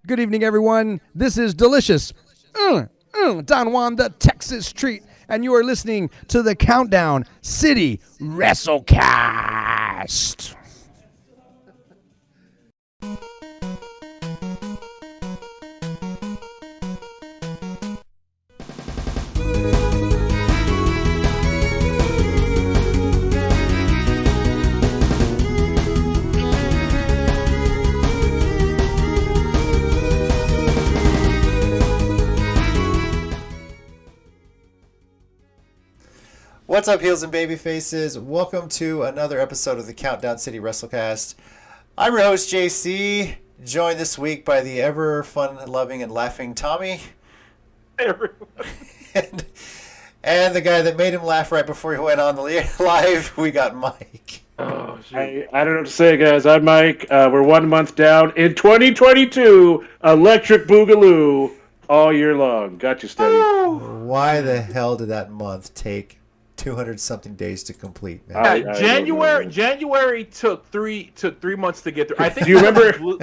Good evening, everyone. This is delicious Don Juan, the Texas treat, and you are listening to the Countdown City WrestleCast. What's up, heels and baby faces? Welcome to another episode of the Countdown City WrestleCast. I'm your host, JC, joined this week by the ever fun-loving and laughing Tommy. Hey, everyone. and the guy that made him laugh right before he went on the live, we got Mike. Oh, I don't know what to say, guys. I'm Mike. We're 1 month down in 2022. Electric Boogaloo all year long. Got you steady. Why the hell did that month take 200-something days to complete, man? January took three months to get through. I think. Do you remember?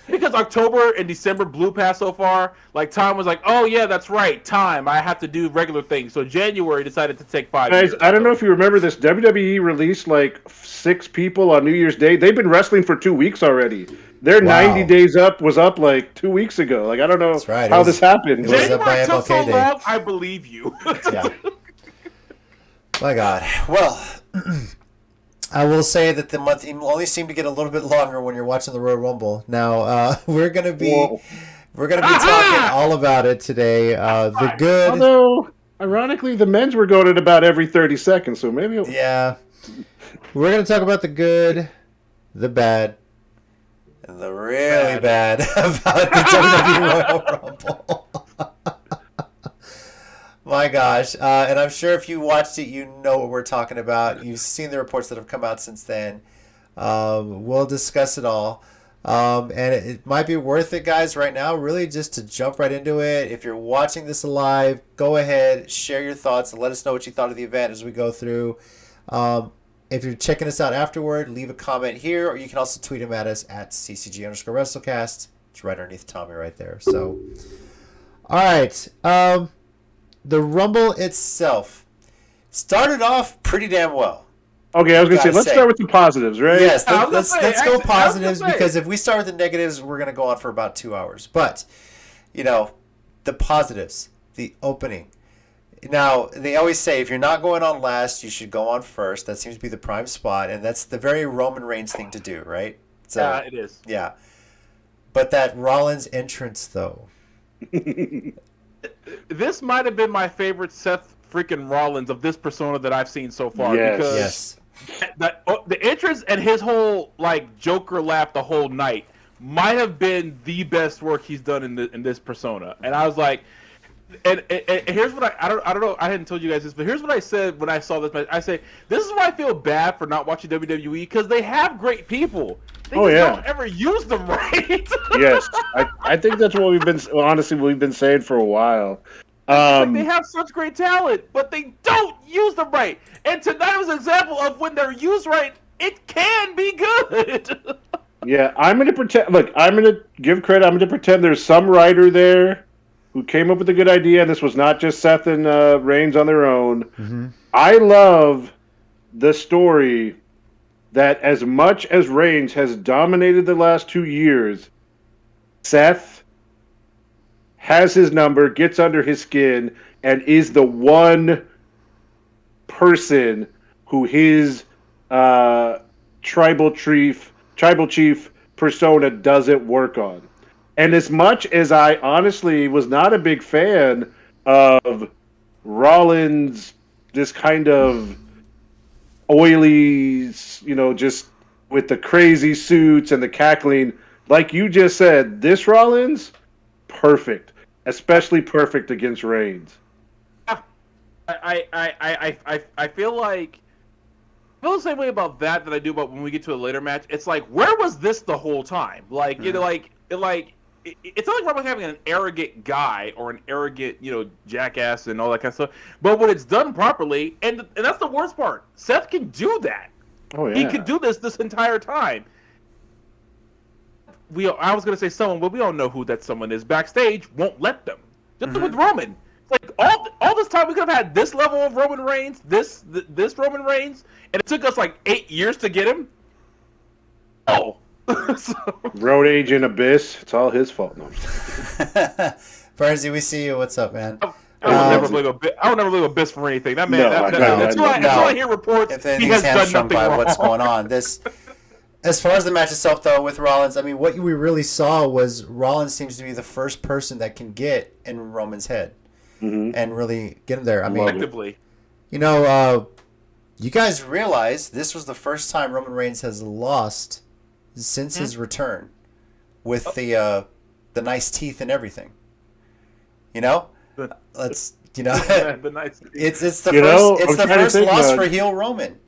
Because October and December blew past so far. Like, time was like, oh yeah, that's right, time. I have to do regular things. So January decided to take 5 years. Guys, I don't know if you remember this. WWE released like 6 people on New Year's Day. They've been wrestling for 2 weeks already. Their 90 days up was up like 2 weeks ago. Like, I don't know how this happened. It was up by January took so MLK Day. long, I believe you. Yeah. My God. Well, I will say that the month only seemed to get a little bit longer when you're watching the Royal Rumble. Now, we're gonna be talking all about it today. The good. Although, ironically, the men's were going at about every 30 seconds, so maybe. Yeah. We're gonna talk about the good, the bad, and the really bad about the WWE Royal Rumble. My gosh. And I'm sure if you watched it, you know what we're talking about. You've seen the reports that have come out since then. We'll discuss it all. And it might be worth it, guys, right now, really just to jump right into it. If you're watching this live, go ahead, share your thoughts, and let us know what you thought of the event as we go through. If you're checking us out afterward, leave a comment here, or you can also tweet them at us at @CCG_WrestleCast. It's right underneath Tommy right there. So, all right. The Rumble itself started off pretty damn well. Okay, I was going to say, let's start with the positives, right? Yes, let's go positives, because if we start with the negatives, we're going to go on for about 2 hours. But, the positives, the opening. Now, they always say if you're not going on last, you should go on first. That seems to be the prime spot, and that's the very Roman Reigns thing to do, right? So, Yeah, it is. Yeah. But that Rollins entrance, though. This might have been my favorite Seth freaking Rollins of this persona that I've seen so far. Yes. Because the entrance and his whole Joker laugh the whole night might have been the best work he's done in this persona. And I was like, and here's what I don't know, I hadn't told you guys this, but here's what I said when I saw this match. I say, this is why I feel bad for not watching WWE, because they have great people. They don't ever use them right. Yes, I think that's what we've been saying for a while. They have such great talent, but they don't use them right. And tonight was an example of when they're used right, it can be good. Yeah, I'm going to pretend. Look, I'm going to give credit. I'm going to pretend there's some writer there who came up with a good idea, and this was not just Seth and Reigns on their own. Mm-hmm. I love the story that as much as Reigns has dominated the last 2 years, Seth has his number, gets under his skin, and is the one person who his tribal chief persona doesn't work on. And as much as I honestly was not a big fan of Rollins, this kind of oily, just with the crazy suits and the cackling, like you just said, this Rollins, perfect, especially perfect against Reigns. I feel like I feel the same way about that I do about when we get to a later match. It's like, where was this the whole time? Like, it's not like Roman's having an arrogant guy or an arrogant, jackass and all that kind of stuff. But when it's done properly, and that's the worst part, Seth can do that. Oh, yeah. He could do this entire time. I was gonna say someone, but we don't know who that someone is. Backstage won't let them. Just with Roman. It's like all this time we could have had this level of Roman Reigns, this Roman Reigns, and it took us like 8 years to get him. Oh. Road agent Abyss. It's all his fault. No. Bernsey, we see you. What's up, man? I would never blame Abyss for anything. That man. No, until I hear reports, he has done nothing wrong. What's going on? As far as the match itself, though, with Rollins, I mean, what we really saw was Rollins seems to be the first person that can get in Roman's head and really get him there. I mean, effectively. You guys realize this was the first time Roman Reigns has lost since his return with the nice teeth and everything. It's the first loss for heel Roman.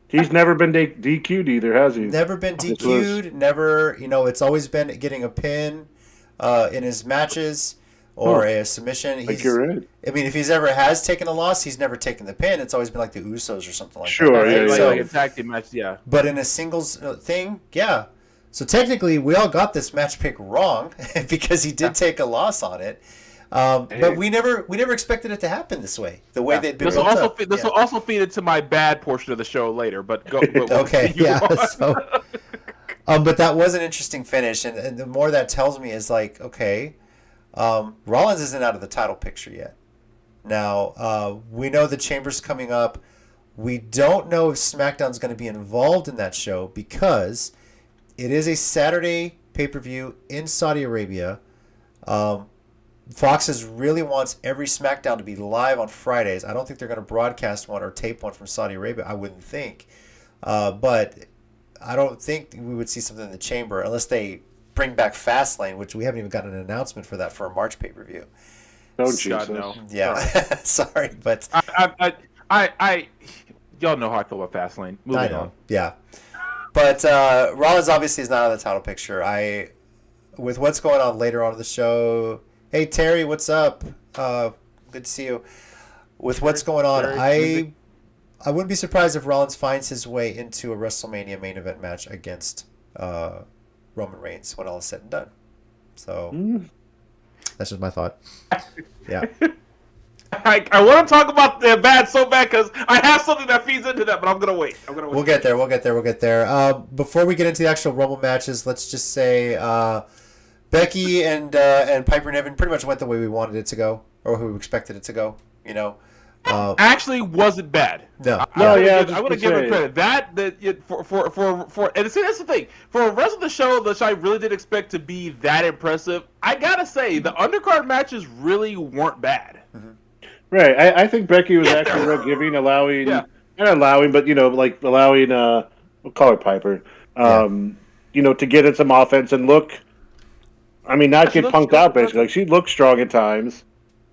He's never been DQ'd either, has he? Never been DQ'd. Never, it's always been getting a pin in his matches or a submission. I think you're right. I mean, if he's ever has taken a loss, he's never taken the pin. It's always been like the Usos or something like that. Sure, yeah. Like a tag team match, yeah. But in a singles thing, yeah. So technically, we all got this match pick wrong because he did take a loss on it. But we never expected it to happen this way. The way they'd been built up. This will also feed into my bad portion of the show later. But go. Okay, yeah. So, but that was an interesting finish, and the more that tells me is like, okay, Rollins isn't out of the title picture yet. Now we know the Chamber's coming up. We don't know if SmackDown's going to be involved in that show because it is a Saturday pay-per-view in Saudi Arabia. Fox really wants every SmackDown to be live on Fridays. I don't think they're going to broadcast one or tape one from Saudi Arabia. I wouldn't think. But I don't think we would see something in the Chamber unless they bring back Fastlane, which we haven't even gotten an announcement for that for a March pay-per-view. Oh, Jesus. No. Yeah. Sorry, but... I y'all know how I feel about Fastlane. Moving on. Yeah. But Rollins obviously is not out of the title picture. With what's going on later on in the show... Hey, Terry, what's up? Good to see you. With what's going on, I wouldn't be surprised if Rollins finds his way into a WrestleMania main event match against Roman Reigns when all is said and done. So that's just my thought. Yeah. I want to talk about the bad so bad because I have something that feeds into that, but I'm gonna wait. We'll get there. Before we get into the actual Rumble matches, let's just say Becky and Piper Niven pretty much went the way we wanted it to go, or who we expected it to go. Actually, wasn't bad. No. I would have given credit. And see, that's the thing. For the rest of the show, which I really did expect to be that impressive, I gotta say the undercard matches really weren't bad. Mm-hmm. Right. I think Becky was actually real giving, allowing, not allowing, but allowing. We'll call her Piper. To get in some offense and look. I mean, not get punked out, basically. Like, she looked strong at times.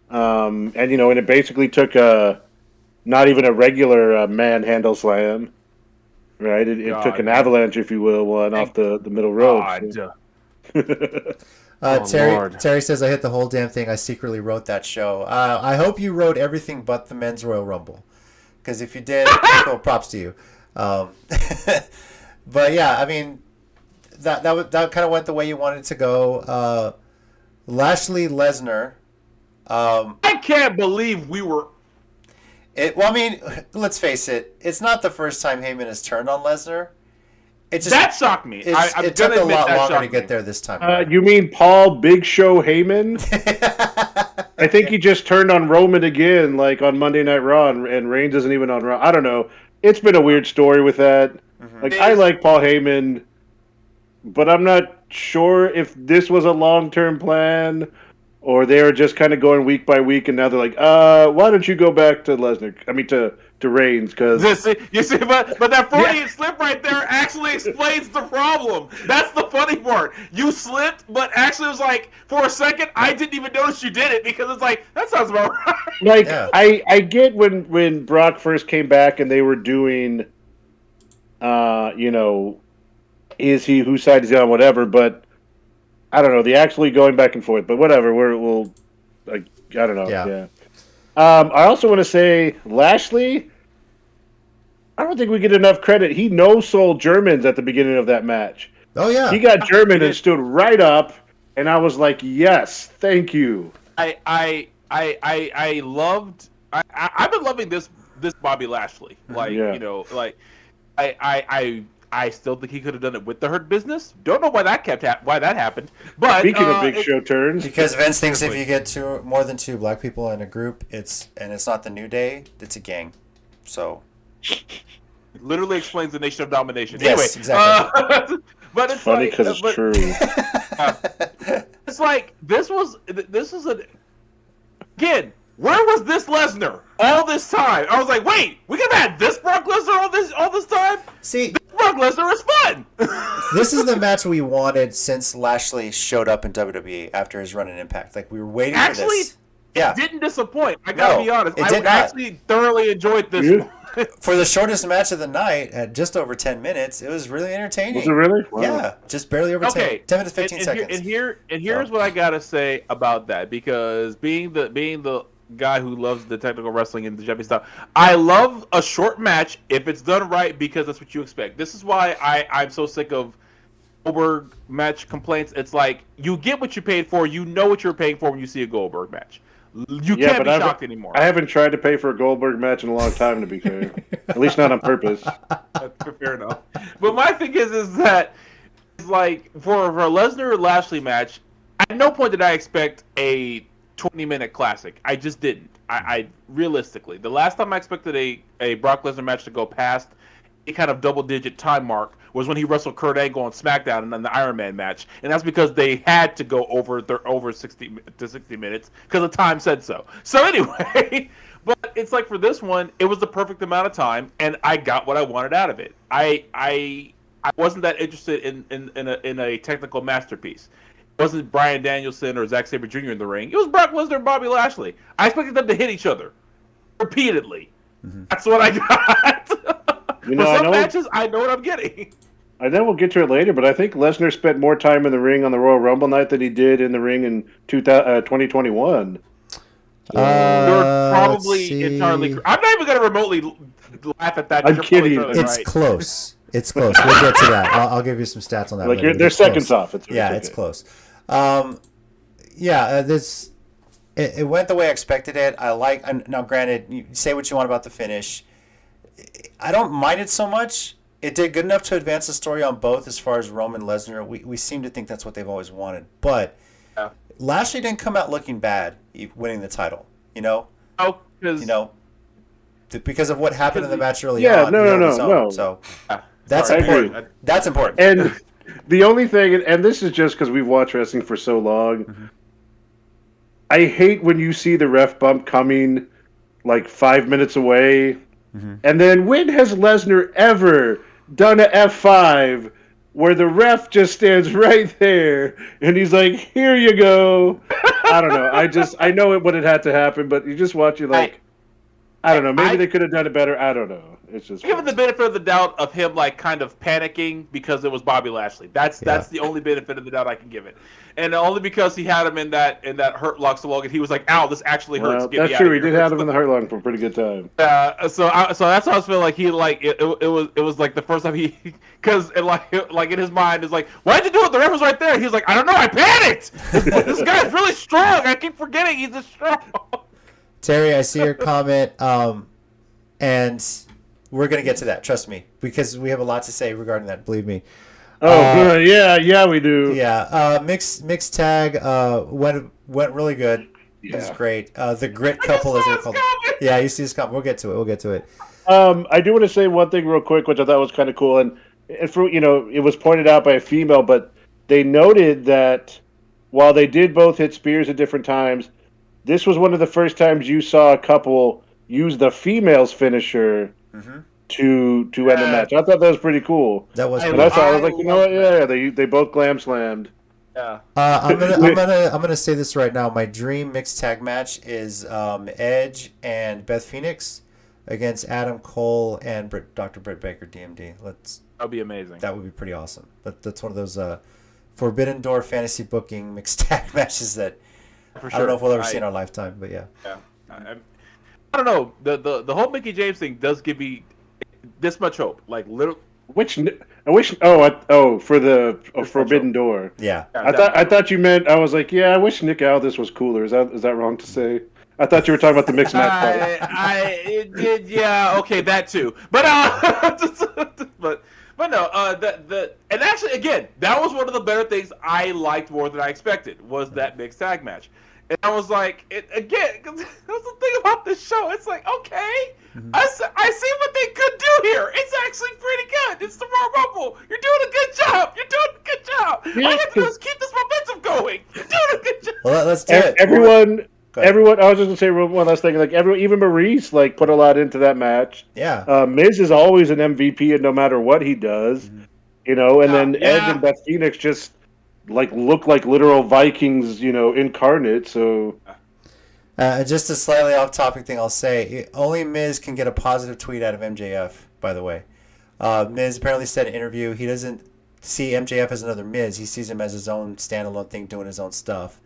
And it basically took not even a regular manhandle slam, right? It took an avalanche, if you will, one off the middle rope. Terry says, I hit the whole damn thing. I secretly wrote that show. I hope you wrote everything but the men's Royal Rumble. Because if you did, well, props to you. But, yeah, I mean... That kind of went the way you wanted it to go. Lashley Lesnar. I can't believe we were. Let's face it. It's not the first time Heyman has turned on Lesnar. That shocked me. It took a lot longer to get there this time. You mean Paul Big Show Heyman? I think he just turned on Roman again, like on Monday Night Raw, and Reigns isn't even on Raw. I don't know. It's been a weird story with that. Mm-hmm. Like, I like Paul Heyman. But I'm not sure if this was a long-term plan or they were just kind of going week by week, and now they're like, why don't you go back to Lesnar? I mean, to Reigns, because... You see, but that Freudian slip right there actually explains the problem. That's the funny part. You slipped, but actually it was like, for a second, I didn't even notice you did it, because it's like, that sounds about right. Like, I get when Brock first came back and they were doing, is he, whose side is he on, whatever, but I don't know, the actually going back and forth, but whatever, I don't know. Yeah. I also want to say, Lashley, I don't think we get enough credit. He no-sold Germans at the beginning of that match. Oh yeah. He got German and stood right up, and I was like, yes, thank you. I loved. I've been loving this Bobby Lashley. Like Yeah. I still think he could have done it with the Hurt Business. Don't know why that happened. But Speaking of big show turns, Because Vince thinks if you get more than 2 black people in a group, it's not the New Day, it's a gang. So literally explains the Nation of Domination. Yes, Anyway, exactly. but it's funny like, because it's true. it's like this was again. Where was this Lesnar all this time? I was like, wait, we could have had this Brock Lesnar all this time. See, this Brock Lesnar is fun. this is the match we wanted since Lashley showed up in WWE after his run in Impact. Like we were waiting for this. It didn't disappoint. I gotta be honest. It did not. actually thoroughly enjoyed this. Yeah. For the shortest match of the night, at just over 10 minutes, it was really entertaining. Was it really? Wow. Yeah, just barely over 10 minutes, 15 seconds. Here's what I gotta say about that, because being the guy who loves the technical wrestling and the Japanese style, I love a short match if it's done right, because that's what you expect. This is why I'm so sick of Goldberg match complaints. It's like you get what you paid for. You know what you're paying for when you see a Goldberg match. You can't be shocked anymore. I haven't tried to pay for a Goldberg match in a long time, to be fair. At least not on purpose. Fair enough. But my thing is that it's like for a Lesnar Lashley match, at no point did I expect a 20-minute classic. I just didn't. I realistically, the last time I expected a Brock Lesnar match to go past a kind of double-digit time mark was when he wrestled Kurt Angle on SmackDown and then the Iron Man match, and that's because they had to go over 60 minutes because the time said so. So anyway, but it's like for this one, it was the perfect amount of time, and I got what I wanted out of it. I wasn't that interested in a technical masterpiece. It wasn't Bryan Danielson or Zack Sabre Jr. in the ring. It was Brock Lesnar and Bobby Lashley. I expected them to hit each other repeatedly. Mm-hmm. That's what I got. For some matches, I know what I'm getting. I know we'll get to it later, but I think Lesnar spent more time in the ring on the Royal Rumble night than he did in the ring in 2021. You're probably entirely. I'm not even going to remotely laugh at that. I'm kidding. It's close. It's close. We'll get to that. I'll give you some stats on that. Like they're seconds off. It's close. It went the way I expected it. Now, granted, you say what you want about the finish. I don't mind it so much. It did good enough to advance the story on both as far as Roman Lesnar. We seem to think that's what they've always wanted. But Lashley didn't come out looking bad winning the title, you know? Oh, because... because of what happened in the match early on. No. So that's important. That's important. And the only thing, and this is just because we've watched wrestling for so long, mm-hmm. I hate when you see the ref bump coming like 5 minutes away. Mm-hmm. And then when has Lesnar ever done a F5 where the ref just stands right there and he's like, here you go? I don't know. I know what had to happen, but you just watch it like, I don't know. Maybe they could have done it better. I don't know. It's just give it the benefit of the doubt of him like kind of panicking because it was Bobby Lashley. That's the only benefit of the doubt I can give it, and only because he had him in that Hurt Lock so long, and he was like, "Ow, this actually hurts." That's true. He did have him in the Hurt Lock for a pretty good time. So that's how I was feeling. Like he it was like the first time he because like in his mind is like, why'd you do it? The ref was right there. He's like, I don't know. I panicked. This guy's really strong. I keep forgetting he's this strong. Terry, I see your comment, and we're going to get to that, trust me, because we have a lot to say regarding that, believe me. Oh, yeah, we do. Yeah, mixed tag went really good. Yeah. It was great. The Grit couple, as they're called. Yeah, you see this comment. We'll get to it. I do want to say one thing real quick, which I thought was kind of cool, and for it was pointed out by a female, but they noted that while they did both hit spears at different times, this was one of the first times you saw a couple use the female's finisher to end the match. I thought that was pretty cool. That was. And I was like, you know what? Yeah, they both glam slammed. Yeah. I'm gonna say this right now. My dream mixed tag match is Edge and Beth Phoenix against Adam Cole and Dr. Britt Baker, DMD. That'd be amazing. That would be pretty awesome. That's one of those Forbidden Door fantasy booking mixed tag matches that. For sure. I don't know if we'll ever see in our lifetime, but yeah. Yeah. I don't know. The whole Mickey James thing does give me this much hope. Like For the Forbidden Door. Yeah. I thought you meant. I was like, yeah, I wish Nick Aldis was cooler. Is that wrong to say? I thought you were talking about the mixed match fight. Yeah, okay, that too. But but no, and actually again, that was one of the better things I liked more than I expected was that mixed tag match. And I was like, cause that's the thing about this show. It's like, okay, I see what they could do here. It's actually pretty good. It's the Royal Rumble. You're doing a good job. All you have to do is keep this momentum going. You're doing a good job. Well, let's do it. Everyone. I was just gonna say one last thing. Like even Maurice put a lot into that match. Yeah. Miz is always an MVP, and no matter what he does, and then Edge and Beth Phoenix just look like literal Vikings, incarnate. So, just a slightly off-topic thing, I'll say only Miz can get a positive tweet out of MJF. By the way, Miz apparently said in an interview he doesn't see MJF as another Miz. He sees him as his own standalone thing, doing his own stuff.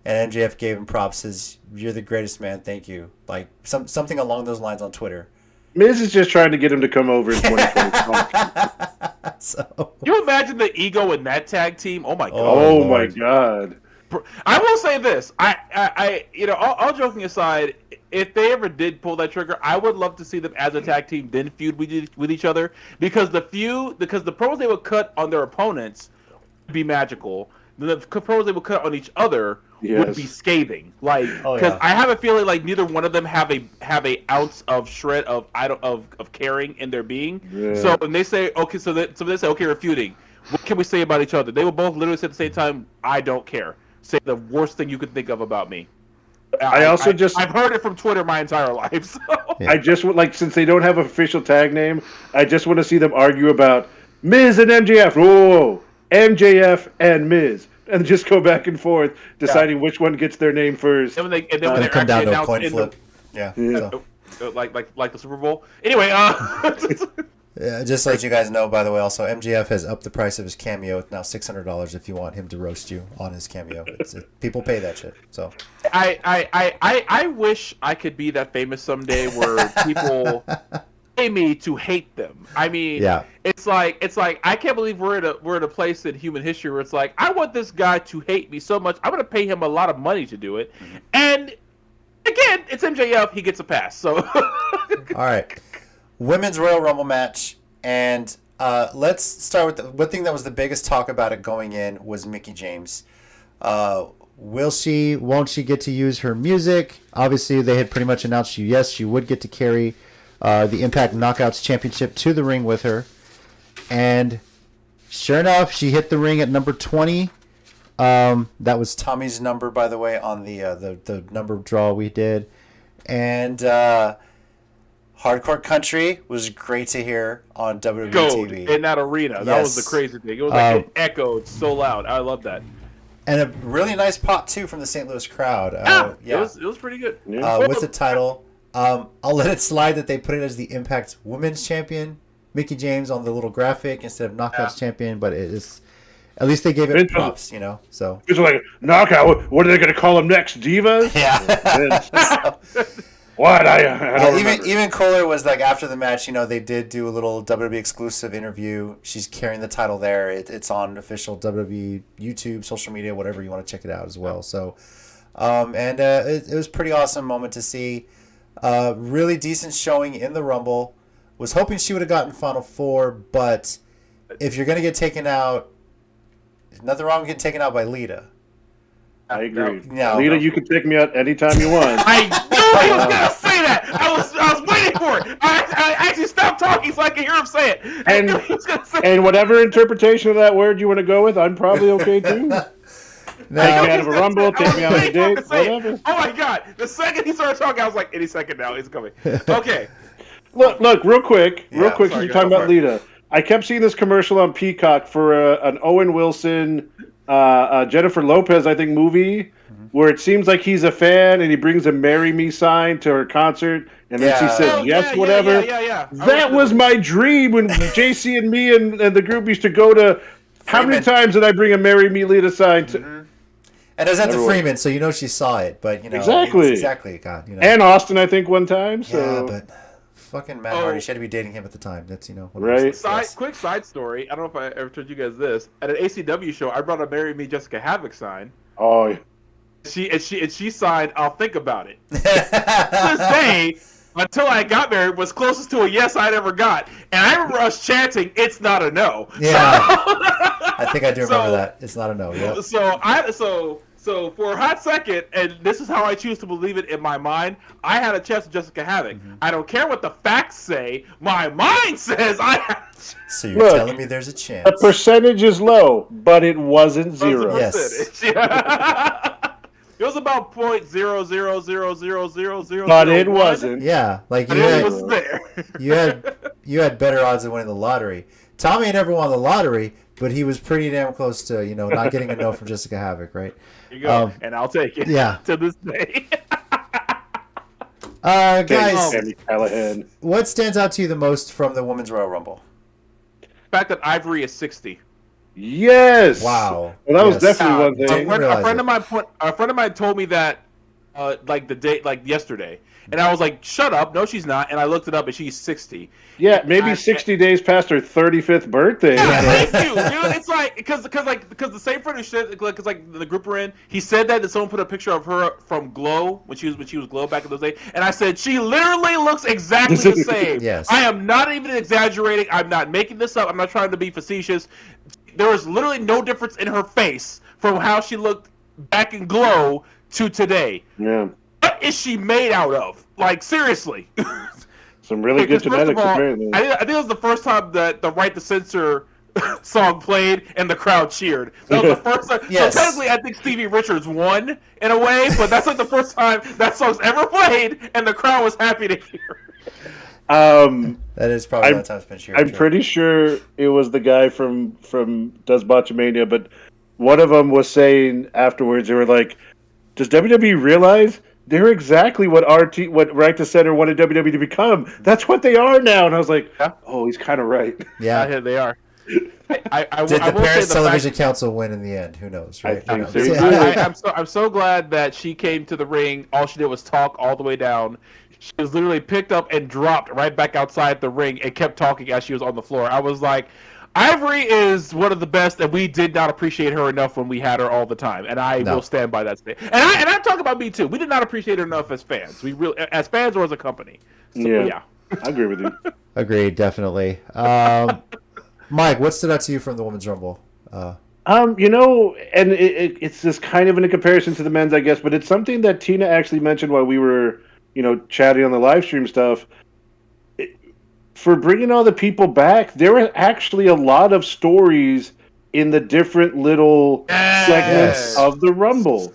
And MJF gave him props. Says, "You're the greatest, man. Thank you." Like something along those lines on Twitter. Miz is just trying to get him to come over in 2020. So. You imagine the ego in that tag team? Oh my god! Oh my god! I will say this. I all joking aside, if they ever did pull that trigger, I would love to see them as a tag team then feud with each other because the promos they would cut on their opponents would be magical. The promos they would cut on each other would be scathing. Because I have a feeling like neither one of them have a ounce of shred of caring in their being. Yeah. So when they say okay, so they say okay, we're feuding. What can we say about each other? They will both literally say at the same time, "I don't care." Say the worst thing you could think of about me. I've heard it from Twitter my entire life. So. Yeah. I just since they don't have an official tag name, I just want to see them argue about Miz and MJF. Whoa, MJF and Miz. And just go back and forth, deciding which one gets their name first. And when they come down to a coin flip. Like the Super Bowl. Anyway, just to let you guys know, by the way, also MJF has upped the price of his cameo. It's now $600 if you want him to roast you on his cameo. People pay that shit. So I wish I could be that famous someday where people pay me to hate them. I mean, it's like I can't believe we're at a place in human history where it's like I want this guy to hate me so much I'm going to pay him a lot of money to do it. Mm-hmm. And again, it's MJF. He gets a pass. So all right, Women's Royal Rumble match, and let's start with one thing that was the biggest talk about it going in was Mickie James. Will she? Won't she get to use her music? Obviously, they had pretty much announced she would get to carry the Impact Knockouts Championship to the ring with her. And sure enough, she hit the ring at number 20. That was Tommy's number, by the way, on the number draw we did. And Hardcore Country was great to hear on WWE TV. In that arena. That was the crazy thing. It was it echoed so loud. I love that. And a really nice pop, too, from the St. Louis crowd. It was pretty good. With the title. I'll let it slide that they put it as the Impact Women's Champion, Mickie James, on the little graphic instead of Knockouts Champion, but it is at least they gave it props, So it's like Knockout. What are they going to call them next? Divas? Yeah. What? I don't remember. Even cooler was after the match. They did do a little WWE exclusive interview. She's carrying the title there. It's on official WWE YouTube, social media, whatever you want to check it out as well. So, it was a pretty awesome moment to see. Really decent showing in the Rumble. Was hoping she would have gotten Final Four, but if you're going to get taken out, nothing wrong with getting taken out by Lita. I agree. Lita, you can take me out anytime you want. I knew he was going to say that. I was waiting for it. I actually stopped talking so I could hear him say it. And whatever interpretation of that word you want to go with, I'm probably okay too. Take me out of a Rumble, take me out of a date, whatever. Oh my god! The second he started talking, I was like, any second now, it's coming. Okay. Look, real quick, since you're talking about Lita. I kept seeing this commercial on Peacock for an Owen Wilson, Jennifer Lopez, I think, movie, where it seems like he's a fan and he brings a "Marry Me" sign to her concert, and then she says yes, whatever. Yeah. That was my dream when JC and me and the group used to go to. How many times did I bring a "Marry Me" Lita sign to? Mm-hmm. And it was at the Freeman, so she saw it, but exactly, God, and Austin, I think, one time. So. Yeah, but fucking Matt Hardy. She had to be dating him at the time. That's Right. Quick side story. I don't know if I ever told you guys this. At an ACW show, I brought a "Marry Me, Jessica Havoc" sign. Oh, yeah. She signed, "I'll think about it." To this day, until I got married, was closest to a yes I'd ever got, and I remember us chanting, "It's not a no." Yeah, I think I do remember that. It's not a no. Yeah. So for a hot second, and this is how I choose to believe it in my mind, I had a chance with Jessica Havoc. Mm-hmm. I don't care what the facts say. My mind says I have. So you're telling me there's a chance? The percentage is low, but it wasn't zero. Yes. It was about 0.000000. But it wasn't. Yeah, like It was there. you had better odds of winning the lottery. Tommy never won the lottery, but he was pretty damn close to not getting a no from Jessica Havoc, right? There you go, and I'll take it. Yeah. To this day. Guys, Sami Callihan. what stands out to you the most from the Women's Royal Rumble? The fact that Ivory is 60. Yes. Wow. Well, that was Yes. definitely one thing. A friend of mine told me that yesterday, and I was like, "Shut up! No, she's not." And I looked it up, and she's 60. Yeah, maybe 60 days past her 35th birthday. Yeah, thank you, dude. It's like because the same friend who said because the group we're in, he said that someone put a picture of her from Glow when she was Glow back in those days, and I said she literally looks exactly the same. Yes. I am not even exaggerating. I'm not making this up. I'm not trying to be facetious. There was literally no difference in her face from how she looked back in Glow to today. Yeah. What is she made out of? Like, seriously. Some really good genetics, apparently. I think it was the first time that the Right to Censor song played and the crowd cheered. That was the first time. Yes. So technically, I think Stevie Richards won in a way, but that's like the first time that song's ever played and the crowd was happy to hear. That is probably the time spent cheering. I'm pretty sure it was the guy from Does Botchamania, but one of them was saying afterwards, they were like, "Does WWE realize they're exactly what Right to Center wanted WWE to become? That's what they are now." And I was like, "Oh, he's kind of right." Yeah. They are. Did the Parents Television Council win in the end? Who knows, right? I Who think knows? so. Yeah. I'm so glad that she came to the ring. All she did was talk all the way down. She was literally picked up and dropped right back outside the ring and kept talking as she was on the floor. I was like, Ivory is one of the best, and we did not appreciate her enough when we had her all the time, and I will stand by that statement. And I'm talking about me too. We did not appreciate her enough as fans. We really, as fans or as a company. So, yeah. I agree with you. Agreed, definitely. Mike, what stood out to you from the Women's Rumble? And it's just kind of in a comparison to the men's, I guess, but it's something that Tina actually mentioned while we were, chatting on the live stream stuff. For bringing all the people back, there were actually a lot of stories in the different little segments of the Rumble.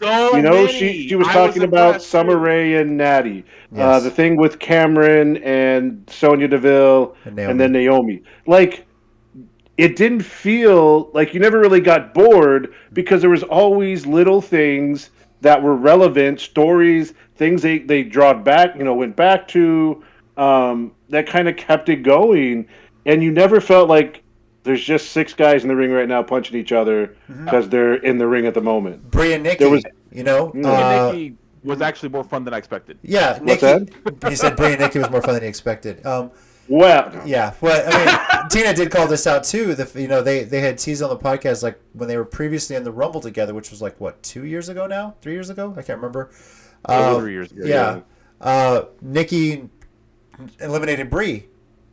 She was talking about Summer Rae and Natty. Yes. The thing with Cameron and Sonya Deville and then Naomi. Like, it didn't feel like you never really got bored because there was always little things that were relevant, stories, things they drawed back, went back to, that kind of kept it going. And you never felt like there's just 6 guys in the ring right now punching each other because they're in the ring at the moment. Brie and Nikki, Nikki was actually more fun than I expected. Yeah, What's Nikki. He said Brie and Nikki was more fun than he expected. Well, yeah. Well, I mean, Tina did call this out too. They had teased on the podcast like when they were previously in the Rumble together, which was like what 2 years ago now, 3 years ago. I can't remember. 3 years ago. Yeah. Nikki eliminated Brie,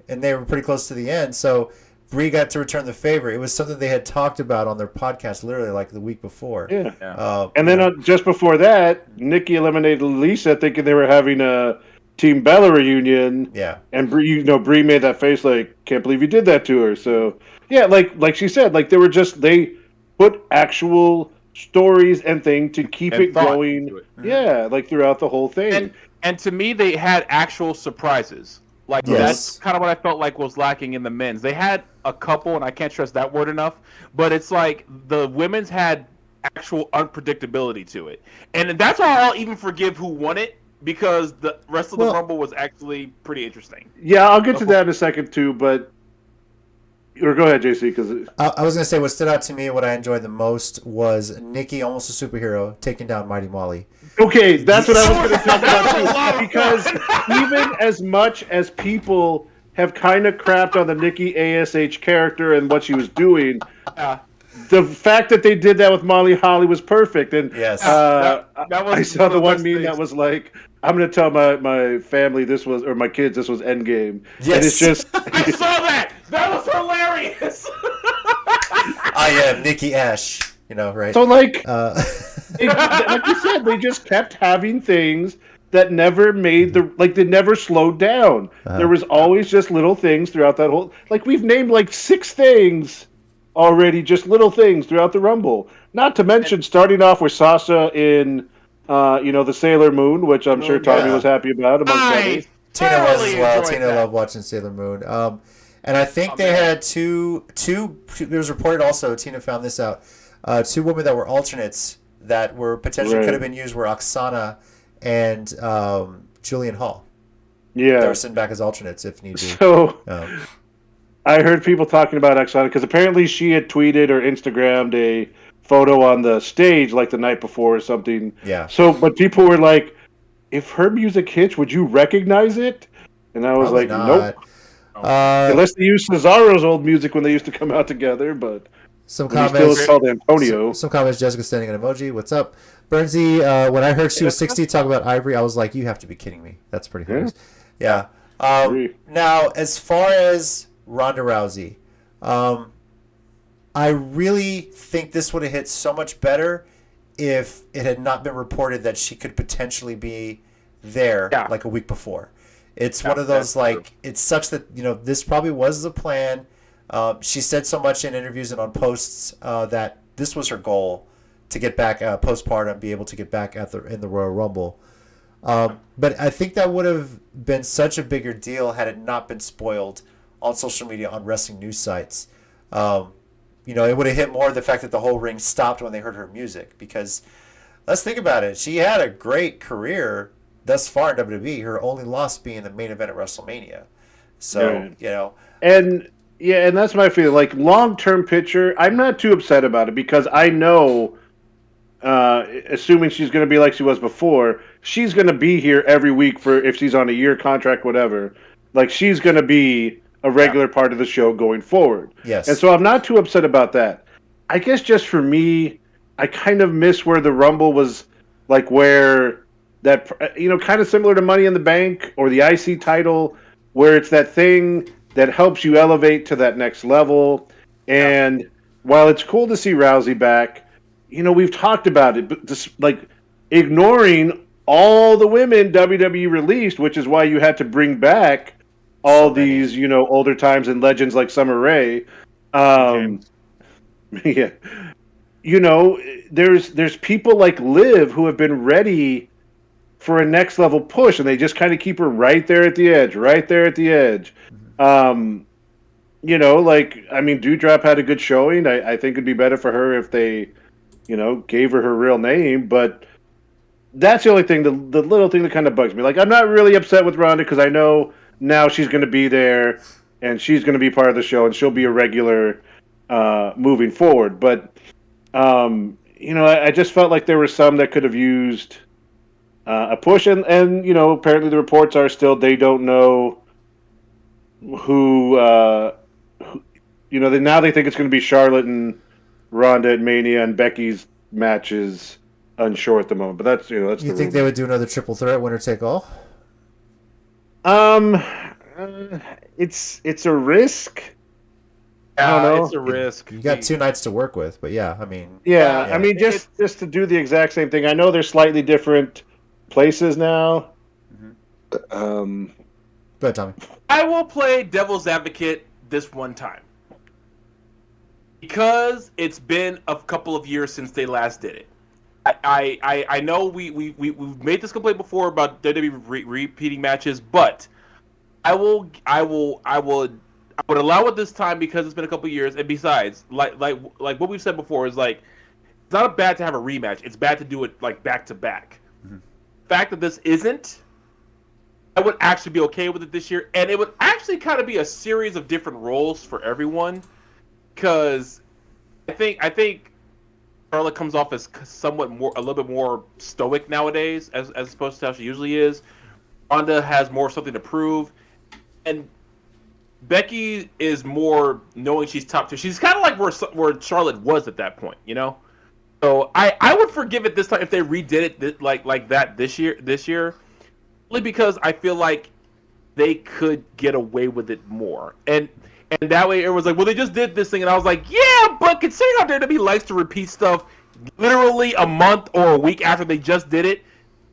and they were pretty close to the end. So Brie got to return the favor. It was something they had talked about on their podcast literally like the week before. Yeah. And then just before that, Nikki eliminated Lisa, thinking they were having a Team Bella reunion. Yeah. And Brie made that face like, can't believe you did that to her. So yeah, like she said, like they put actual stories and things to keep it going. Yeah, like throughout the whole thing. And to me, they had actual surprises. Like, that's kind of what I felt like was lacking in the men's. They had a couple, and I can't stress that word enough, but it's like the women's had actual unpredictability to it. And that's why I'll even forgive who won it, because the rest of the Rumble was actually pretty interesting. Yeah, I'll get to that in a second, too, but Or go ahead, JC, because I was gonna say what stood out to me, what I enjoyed the most was Nikki, almost a superhero, taking down Mighty Molly. okay, that's what I was going to talk about too. Because even as much as people have kind of crapped on the Nikki ASH character and what she was doing, the fact that they did that with Molly Holly was perfect. And Yes. That was I saw one the of one best meme things. that was like, "I'm going to tell my family this was, or my kids this was Endgame." Yes. And it's just I saw that. That was hilarious. I am Nikki Ash. Right? so like. Uh, Like you said, they just kept having things that never made they never slowed down. There was always just little things throughout that whole. Like we've named like 6 things already, just little things throughout the Rumble. Not to mention starting off with Sasha in, the Sailor Moon, which I'm sure Tommy yeah. was happy about, amongst others. Tina was as well. enjoyed Tina that. loved watching Sailor Moon. And I think they had two. It was reported also. Tina found this out. 2 women that were alternates that were potentially Right. could have been used were Oksana and Julian Hall. They Yeah. were sitting back as alternates if need be. So Um, I heard people talking about Oksana because apparently she had tweeted or Instagrammed a photo on the stage like the night before or something. Yeah. So, but people were like, if her music hits, would you recognize it? And I was probably like, not. nope. Uh, Unless they used Cesaro's old music when they used to come out together, but some he still comments. is called Antonio. Some comments. Jessica sending an emoji. What's up, Bernsey? When I heard she was 60, talk about Ivory, I was like, you have to be kidding me. That's pretty hilarious. Yeah. Agree. Now, as far as Ronda Rousey, I really think this would have hit so much better if it had not been reported that she could potentially be there like a week before. It's one of those it sucks that this probably was the plan. She said so much in interviews and on posts that this was her goal to get back postpartum, be able to get back in the Royal Rumble. But I think that would have been such a bigger deal had it not been spoiled on social media, on wrestling news sites. It would have hit more the fact that the whole ring stopped when they heard her music. Because let's think about it. She had a great career thus far in WWE. Her only loss being the main event at WrestleMania. So, And yeah, and that's my feeling. Like long-term picture, I'm not too upset about it because I know, assuming she's going to be like she was before, she's going to be here every week for if she's on a year contract, whatever. Like she's going to be a regular part of the show going forward. Yes. And so I'm not too upset about that. I guess just for me, I kind of miss where the Rumble was, like where that kind of similar to Money in the Bank or the IC title, where it's that thing that helps you elevate to that next level. And while it's cool to see Rousey back, we've talked about it, but just like ignoring all the women WWE released, which is why you had to bring back all these, older times and legends like Summer Rae. Yeah. There's people like Liv who have been ready for a next level push, and they just kind of keep her right there at the edge. Doudrop had a good showing. I think it'd be better for her if they, gave her real name, but that's the only thing, the little thing that kind of bugs me. Like, I'm not really upset with Ronda because I know now she's going to be there and she's going to be part of the show and she'll be a regular moving forward. But, I just felt like there were some that could have used a push. And apparently the reports are still they don't know who now they think it's going to be Charlotte and Ronda at Mania, and Becky's match is unsure at the moment. But that's that's. You think they would do another triple threat, winner take all? It's a risk. I don't know. It's a risk. You got 2 nights to work with, but yeah, I mean. Yeah, Yeah. I mean just to do the exact same thing. I know they're slightly different places now. Go ahead, Tommy. I will play devil's advocate this one time. Because it's been a couple of years since they last did it. I know we've made this complaint before about WWE repeating matches, but I would allow it this time because it's been a couple of years, and besides, like what we've said before is like it's not bad to have a rematch. It's bad to do it like back to back. The fact that this isn't I would actually be okay with it this year, and it would actually kind of be a series of different roles for everyone, because I think Charlotte comes off as somewhat a little bit more stoic nowadays, as opposed to how she usually is. Ronda has more something to prove, and Becky is more knowing she's top 2. She's kind of like where Charlotte was at that point, you know. So I would forgive it this time if they redid it like that this year, only because I feel like they could get away with it more, and that way it was like, well, they just did this thing, and I was like, yeah, but considering how WWE likes to repeat stuff literally a month or a week after they just did it,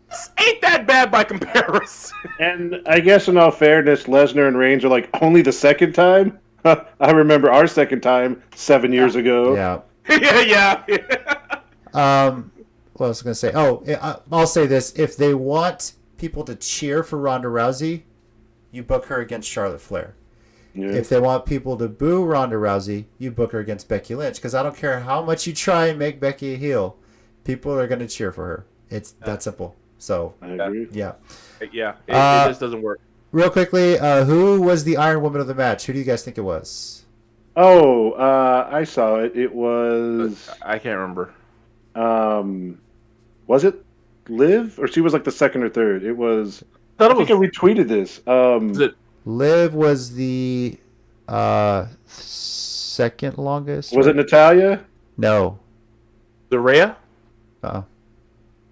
this ain't that bad by comparison. And I guess in all fairness, Lesnar and Reigns are like only the second time. I remember our second time 7 years ago. Yeah. yeah. What was I going to say? Oh, I'll say this. If they want people to cheer for Ronda Rousey, you book her against Charlotte Flair. Yeah. If they want people to boo Ronda Rousey, you book her against Becky Lynch. Because I don't care how much you try and make Becky a heel, people are going to cheer for her. It's that simple. So, I agree. yeah. Yeah, it just doesn't work. Real quickly, who was the Iron Woman of the match? Who do you guys think it was? Oh, I saw it. It was... I can't remember. Was it Liv? Or she was like the second or third? It was... I think I retweeted this. Was it Liv was the second longest. Was it Natalia? No. the Rhea?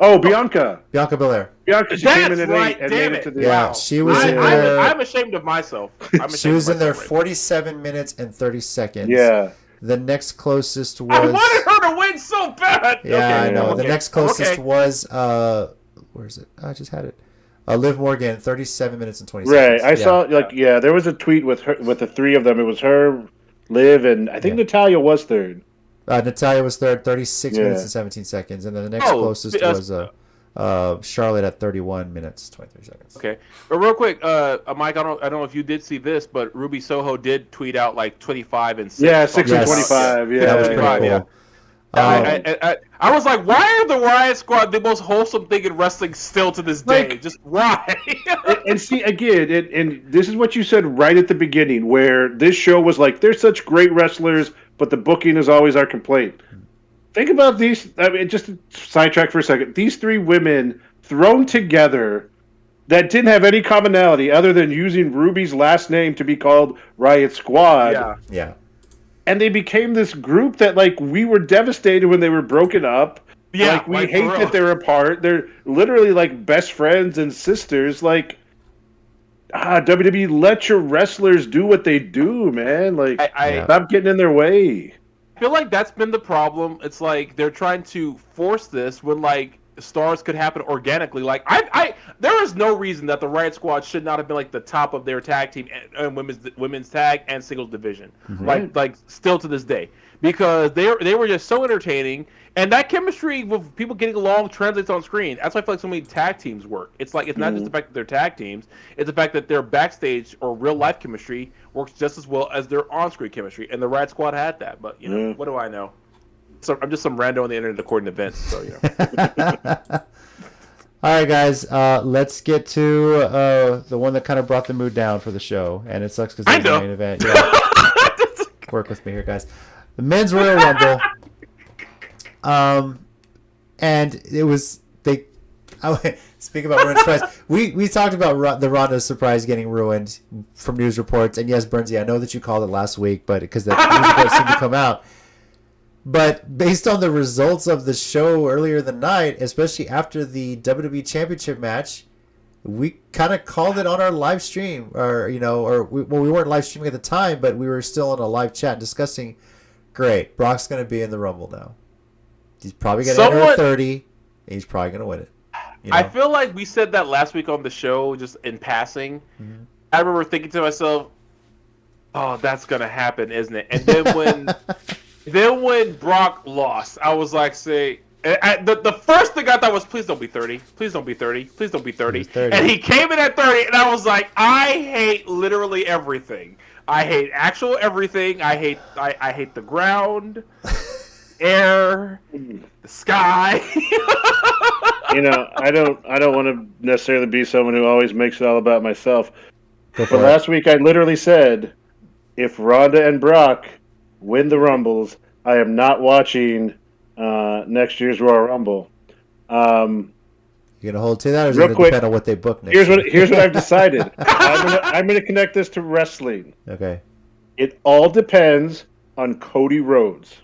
Oh, Bianca. Bianca Belair. Bianca, she came in at 8 and made it to the... Yeah, she was in there. I'm ashamed of myself. She was in there 47 minutes and 30 seconds. Yeah. The next closest was... I wanted her to win so bad! Yeah, okay, I know. okay, The next closest okay. was... where is it? I just had it. Liv Morgan, 37 minutes and 20 Right. seconds. I saw, there was a tweet with her, with the three of them. It was her, Liv, and I think Natalia was third. Natalia was third, 36 Yeah. minutes and 17 seconds. And then the next closest was Charlotte at 31 minutes, 23 seconds. Okay. But real quick, Mike, I don't know if you did see this, but Ruby Soho did tweet out like 25 and 6. Yeah, 6 and Yes. 25. Yeah. That was pretty cool. Yeah. I was like, why are the Riot Squad the most wholesome thing in wrestling still to this day? Like- Just why? And see, again, and this is what you said right at the beginning, where this show was like, they're such great wrestlers, but the booking is always our complaint. Think about these, I mean, just to sidetrack for a second. These three women thrown together that didn't have any commonality other than using Ruby's last name to be called Riot Squad. Yeah. Yeah. And they became this group that, like, we were devastated when they were broken up. Yeah, like, we like, hate for real. that they're apart. They're literally, like, best friends and sisters. Like, WWE, let your wrestlers do what they do, man. Like, I stop getting in their way. feel like that's been the problem. It's like they're trying to force this when like stars could happen organically. Like there is no reason that the Riot Squad should not have been like the top of their tag team and women's tag and singles division. Mm-hmm. Like still to this day, because they were just so entertaining, and that chemistry with people getting along translates on screen. That's why I feel like so many tag teams work. It's like it's not just the fact that they're tag teams; it's the fact that their backstage or real life chemistry works just as well as their on-screen chemistry. And the Riot Squad had that, but you know, what do I know? So I'm just some rando on the internet according to Vince. So you know. All right, guys. Let's get to the one that kind of brought the mood down for the show, and it sucks because it's the main event. Yeah. Work with me here, guys. The men's Royal Rumble. And it was speak about ruined surprise. We talked about the Ronda surprise getting ruined from news reports, and yes, Bernsey, I know that you called it last week, but because that news report seemed to come out. But based on the results of the show earlier the night, especially after the WWE Championship match, we kind of called it on our live stream, we weren't live streaming at the time, but we were still on a live chat discussing. Great, Brock's going to be in the Rumble now. He's probably going to enter at 30, and he's probably going to win it. You know? I feel like we said that last week on the show, just in passing. Mm-hmm. I remember thinking to myself, "Oh, that's going to happen, isn't it?" And then when Brock lost, I was like, the first thing I thought was, please don't be 30. Please don't be 30. Please don't be 30. 30. And he came in at 30, and I was like, I hate literally everything. I hate actual everything. I hate the ground. air, the sky. I don't want to necessarily be someone who always makes it all about myself. But Last week I literally said, if Ronda and Brock win the Rumbles, I am not watching next year's Royal Rumble. You gonna hold to that, or is it Real gonna quick, depend on what they book next year? Here's what I've decided. I'm gonna connect this to wrestling. Okay. It all depends on Cody Rhodes.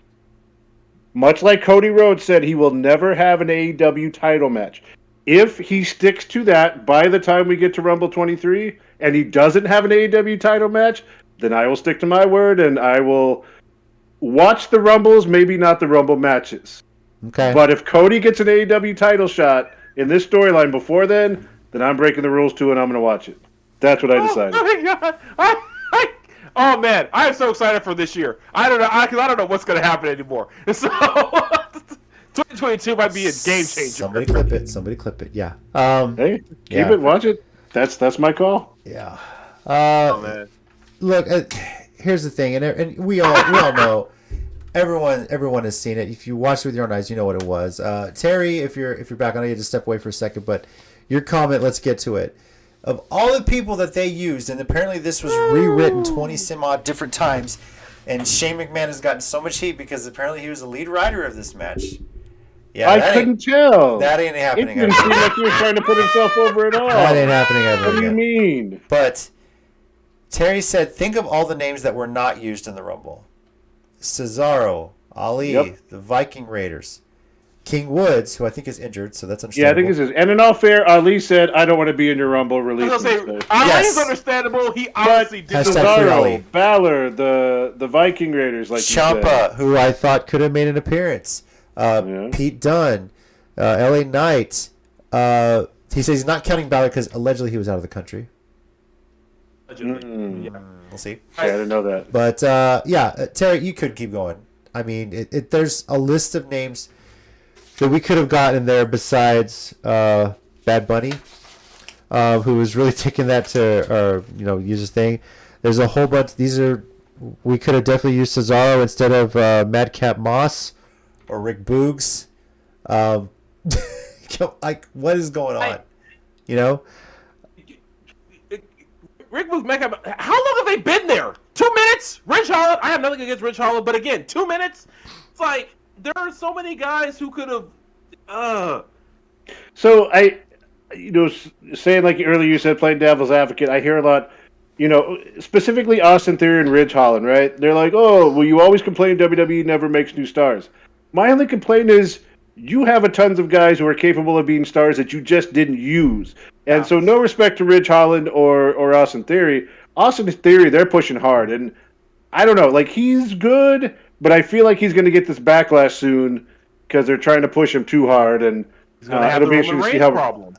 Much like Cody Rhodes said, he will never have an AEW title match. If he sticks to that by the time we get to Rumble 23, and he doesn't have an AEW title match, then I will stick to my word, and I will watch the Rumbles, maybe not the Rumble matches. Okay. But if Cody gets an AEW title shot in this storyline before then I'm breaking the rules too, and I'm going to watch it. That's what I decided. Oh my god! Oh man, I am so excited for this year. I don't know, because I don't know what's going to happen anymore. So 2022 might be a game changer. Somebody clip it. Yeah. Hey, keep Yeah. it, watch it. That's my call. Yeah. Oh man. Look, here's the thing, and we all know. Everyone has seen it. If you watched it with your own eyes, you know what it was. Terry, if you're back on, I need to step away for a second, but your comment, let's get to it. Of all the people that they used, and apparently this was rewritten 20 some odd different times, and Shane McMahon has gotten so much heat because apparently he was the lead writer of this match. Yeah, I couldn't tell. That ain't It happening. didn't seem like he was trying to put himself over at all. That ain't happening ever What do you again. mean? But Terry said, think of all the names that were not used in the Rumble. Cesaro, Ali, Yep. the Viking Raiders, King Woods, who I think is injured, so that's Yeah, I understandable. think this is. And in all fair, Ali said, "I don't want to be in your Rumble release." I was going to say, instead." Ali is Yes. understandable. He obviously did. Hashtag the- free Ali. Cesaro, Balor, the Viking Raiders, like you said. Ciampa, who I thought could have made an appearance. Yeah. Pete Dunne, LA Knight. He says he's not counting Balor because allegedly he was out of the country. Yeah. We'll see. Okay, I didn't know that. But Terry, you could keep going. I mean, there's a list of names that we could have gotten there besides Bad Bunny, who was really taking that to use his thing. There's a whole bunch. We could have definitely used Cesaro instead of Madcap Moss or Rick Boogs. Like, what is going on? Rick Boogs, how long have they been there? 2 minutes? Ridge Holland? I have nothing against Ridge Holland, but again, 2 minutes? It's like, there are so many guys who could have... So saying like earlier you said, playing devil's advocate, I hear a lot, specifically Austin Theory and Ridge Holland, right? They're like, oh, well, you always complain WWE never makes new stars. My only complaint is you have a tons of guys who are capable of being stars that you just didn't use. And so no respect to Ridge Holland or Austin Theory. Austin Theory, they're pushing hard. And I don't know, like, he's good, but I feel like he's going to get this backlash soon because they're trying to push him too hard. And He's going to have the Roman Reigns problem.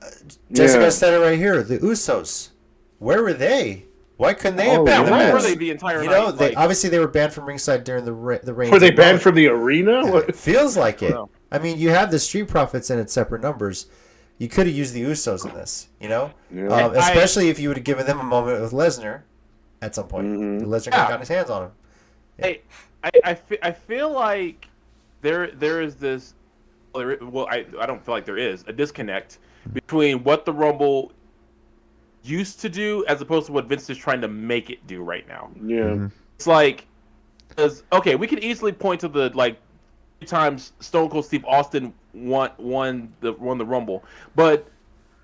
Jessica said it right here. The Usos, where were they? Why couldn't they have been in the Where match? were they the entire night? Obviously they were banned from ringside during the reigns. Were they of banned Roman. from the arena? It feels like it. Wow. I mean, you have the Street Profits in its separate numbers. You could have used the Usos in this, Yeah. especially if you would have given them a moment with Lesnar at some point. Mhm. Lesnar could have gotten his hands on him. Hey, I feel like there is this. Well, I don't feel like there is a disconnect between what the Rumble used to do as opposed to what Vince is trying to make it do right now. Yeah. It's like, okay, we can easily point to the 3 times Stone Cold Steve Austin won the Rumble, but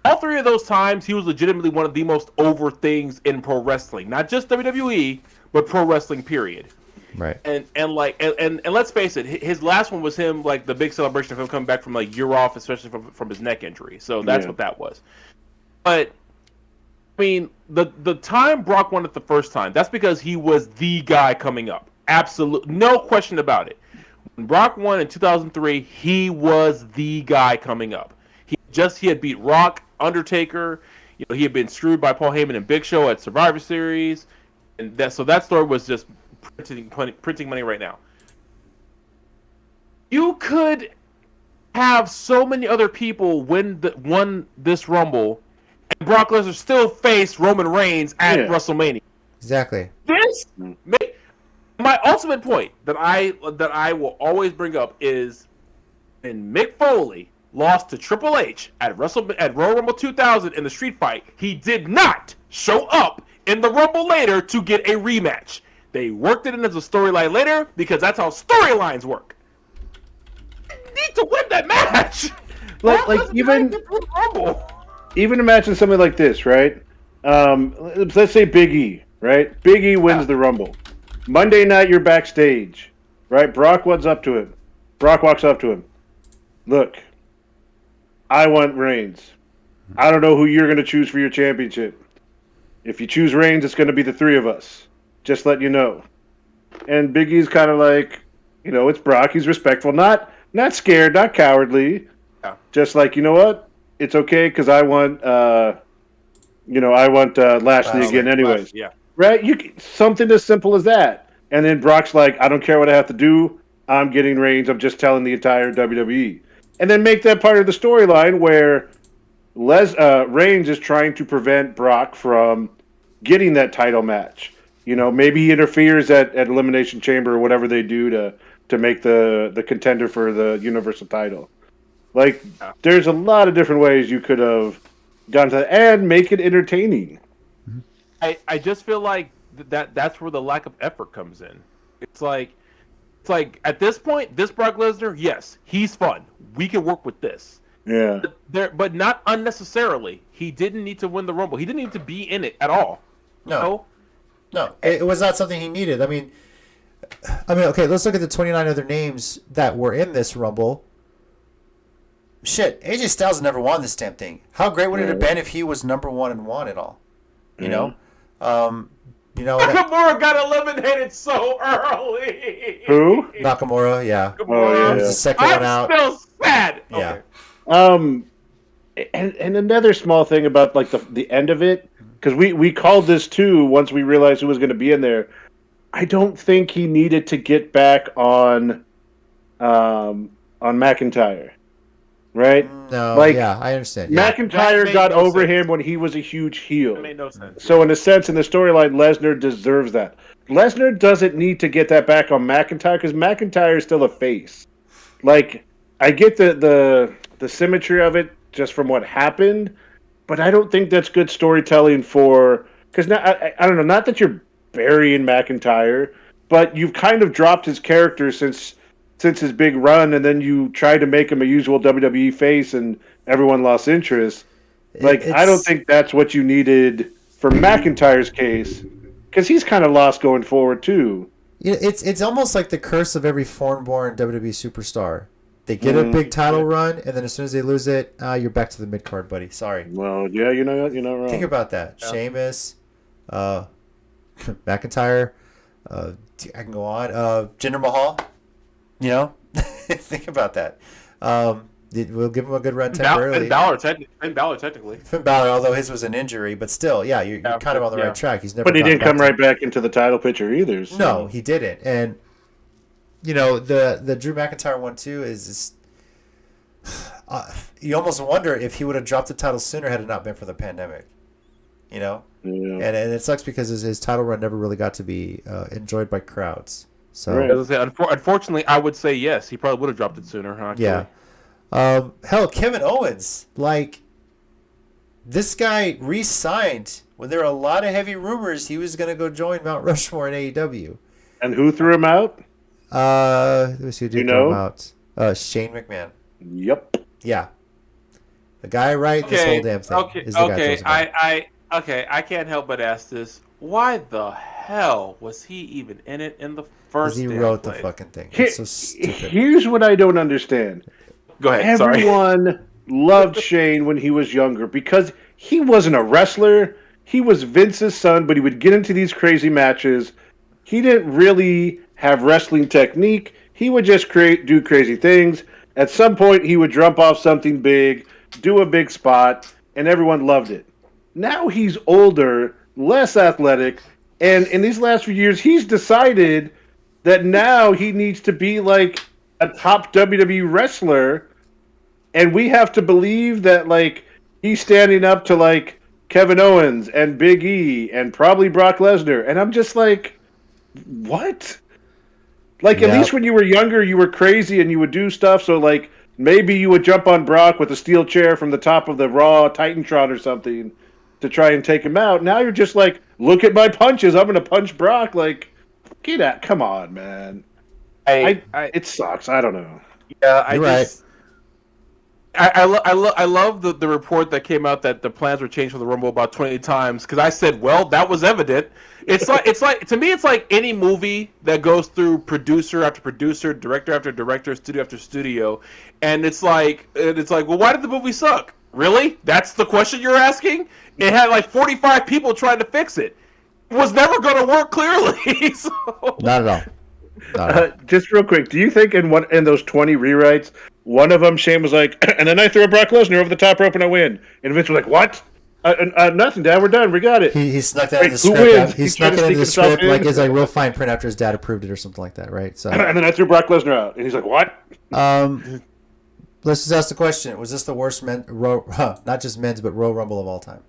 all 3 of those times he was legitimately one of the most over things in pro wrestling, not just WWE, but pro wrestling period. Right. And let's face it, his last one was him, like, the big celebration of him coming back from a year off, especially from his neck injury. So that's what that was. But I mean, the time Brock won it the first time, that's because he was the guy coming up. Absolute, no question about it. When Brock won in 2003, he was the guy coming up. He had beat Rock, Undertaker. He had been screwed by Paul Heyman and Big Show at Survivor Series, and that story was just printing money right now. You could have so many other people won this Rumble, and Brock Lesnar still face Roman Reigns at WrestleMania. Exactly. This My ultimate point that I will always bring up is when Mick Foley lost to Triple H at Royal Rumble 2000 in the street fight, he did not show up in the Rumble later to get a rematch. They worked it in as a storyline later because that's how storylines work. You need to win that match. Even imagine something like this, right? Let's say Big E, right? Big E wins the Rumble. Monday night, you're backstage, right? Brock walks up to him. Look, I want Reigns. I don't know who you're going to choose for your championship. If you choose Reigns, it's going to be the three of us. Just let you know. And Big E's kind of like, it's Brock. He's respectful, not scared, not cowardly. Yeah. Just like, you know what? It's okay because I want, Lashley again, anyways. Yeah. Right? Something as simple as that. And then Brock's like, I don't care what I have to do. I'm getting Reigns. I'm just telling the entire WWE. And then make that part of the storyline where Reigns is trying to prevent Brock from getting that title match. Maybe he interferes at Elimination Chamber or whatever they do to make the contender for the Universal title. There's a lot of different ways you could have gone to that and make it entertaining. I just feel like that's where the lack of effort comes in. It's like at this point, this Brock Lesnar, yes, he's fun. We can work with this. Yeah. But not unnecessarily. He didn't need to win the Rumble. He didn't need to be in it at all. No, it was not something he needed. I mean, okay, let's look at the 29 other names that were in this Rumble. Shit, AJ Styles never won this damn thing. How great would it have been if he was number 1 and won it all? Nakamura got eliminated so early. Who? Nakamura, yeah. Nakamura, He was the second one out. I'm still sad. Yeah. Okay. And another small thing about the end of it, because we called this too once we realized who was going to be in there. I don't think he needed to get back on McIntyre, right? No, yeah, I understand. Yeah. McIntyre got over him when he was a huge heel. That made no sense. So in a sense, in the storyline, Lesnar deserves that. Lesnar doesn't need to get that back on McIntyre because McIntyre is still a face. I get the symmetry of it just from what happened, but I don't think that's good storytelling because now I don't know, not that you're burying McIntyre, but you've kind of dropped his character since his big run, and then you tried to make him a usual WWE face, and everyone lost interest. I don't think that's what you needed for McIntyre's case, because he's kind of lost going forward too. It's almost like the curse of every foreign-born WWE superstar. They get a big title run, and then as soon as they lose it, you're back to the mid-card, buddy. Sorry. Well, yeah, you're not wrong. Think about that. Yeah. Sheamus, McIntyre, I can go on. Jinder Mahal, think about that. We'll give him a good run temporarily. Finn Balor, technically. Finn Balor, although his was an injury, but still, yeah, you're kind of on the right track. He's never. But he didn't come right back into the title picture either. So. No, he didn't, and the Drew McIntyre one too is you almost wonder if he would have dropped the title sooner had it not been for the pandemic. Yeah. And it sucks because his title run never really got to be enjoyed by crowds. So, unfortunately, I would say yes. He probably would have dropped it sooner. Actually. Yeah. Hell, Kevin Owens, this guy re-signed when there were a lot of heavy rumors he was going to go join Mount Rushmore in AEW. And who threw him out? Let me see who did throw him out. Shane McMahon. Yep. Yeah. The guy this whole damn thing. I can't help but ask this. Why the hell was he even in it in the first place? He wrote the fucking thing. It's so stupid. Here's what I don't understand. Go ahead. Everyone loved Shane when he was younger because he wasn't a wrestler. He was Vince's son, but he would get into these crazy matches. He didn't really have wrestling technique. He would just do crazy things. At some point, he would jump off something big, do a big spot, and everyone loved it. Now he's older, less athletic, and in these last few years, he's decided that now he needs to be like a top WWE wrestler, and we have to believe that he's standing up to Kevin Owens and Big E and probably Brock Lesnar, and I'm just like, what? Like, at least when you were younger, you were crazy and you would do stuff. So, like, maybe you would jump on Brock with a steel chair from the top of the Raw Titantron or something to try and take him out. Now you're just like, look at my punches. I'm going to punch Brock. Like, get out. Come on, man. It sucks. I don't know. Yeah, You're right. I love the report that came out that the plans were changed for the Rumble about 20 times, because I said, well, that was evident. It's like to me, it's like any movie that goes through producer after producer, director after director, studio after studio, and it's like, well, why did the movie suck? Really? That's the question you're asking? It had like 45 people trying to fix it. It was never going to work, clearly. So. Not at all. Just real quick, do you think in those 20 rewrites, one of them, Shane was like, and then I throw Brock Lesnar over the top rope and I win. And Vince was like, what? Nothing, Dad. We're done. We got it. He snuck that in the script. He snuck it into the script like it's like real fine print after his dad approved it or something like that, right? So. And then I threw Brock Lesnar out. And he's like, what? Let's just ask the question. Was this the worst not just men's, but Royal Rumble of all time?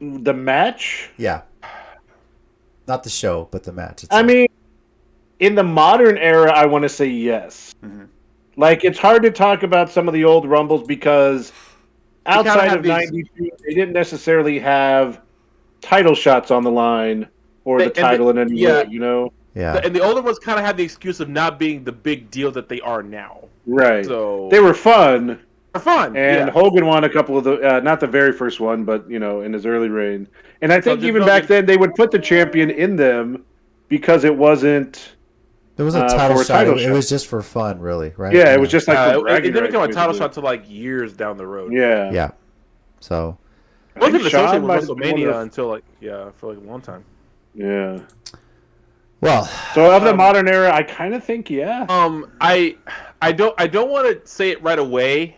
The match? Yeah. Not the show, but the match itself. I mean, in the modern era, I want to say yes. Mm-hmm. Like, it's hard to talk about some of the old Rumbles because outside of 92, they didn't necessarily have title shots on the line or the title in any way, you know? Yeah. And the older ones kind of had the excuse of not being the big deal that they are now. Right. So they were fun. And Hogan won a couple of the, not the very first one, but, you know, in his early reign. And I think even back then, they would put the champion in them because it wasn't... There was a title shot. It was just for fun, really, right? Yeah, it was just like it didn't become a title shot until like years down the road. Yeah. Yeah. So it wasn't associated with WrestleMania until for like a long time. Yeah. Well, so of the modern era, I kind of think I don't want to say it right away,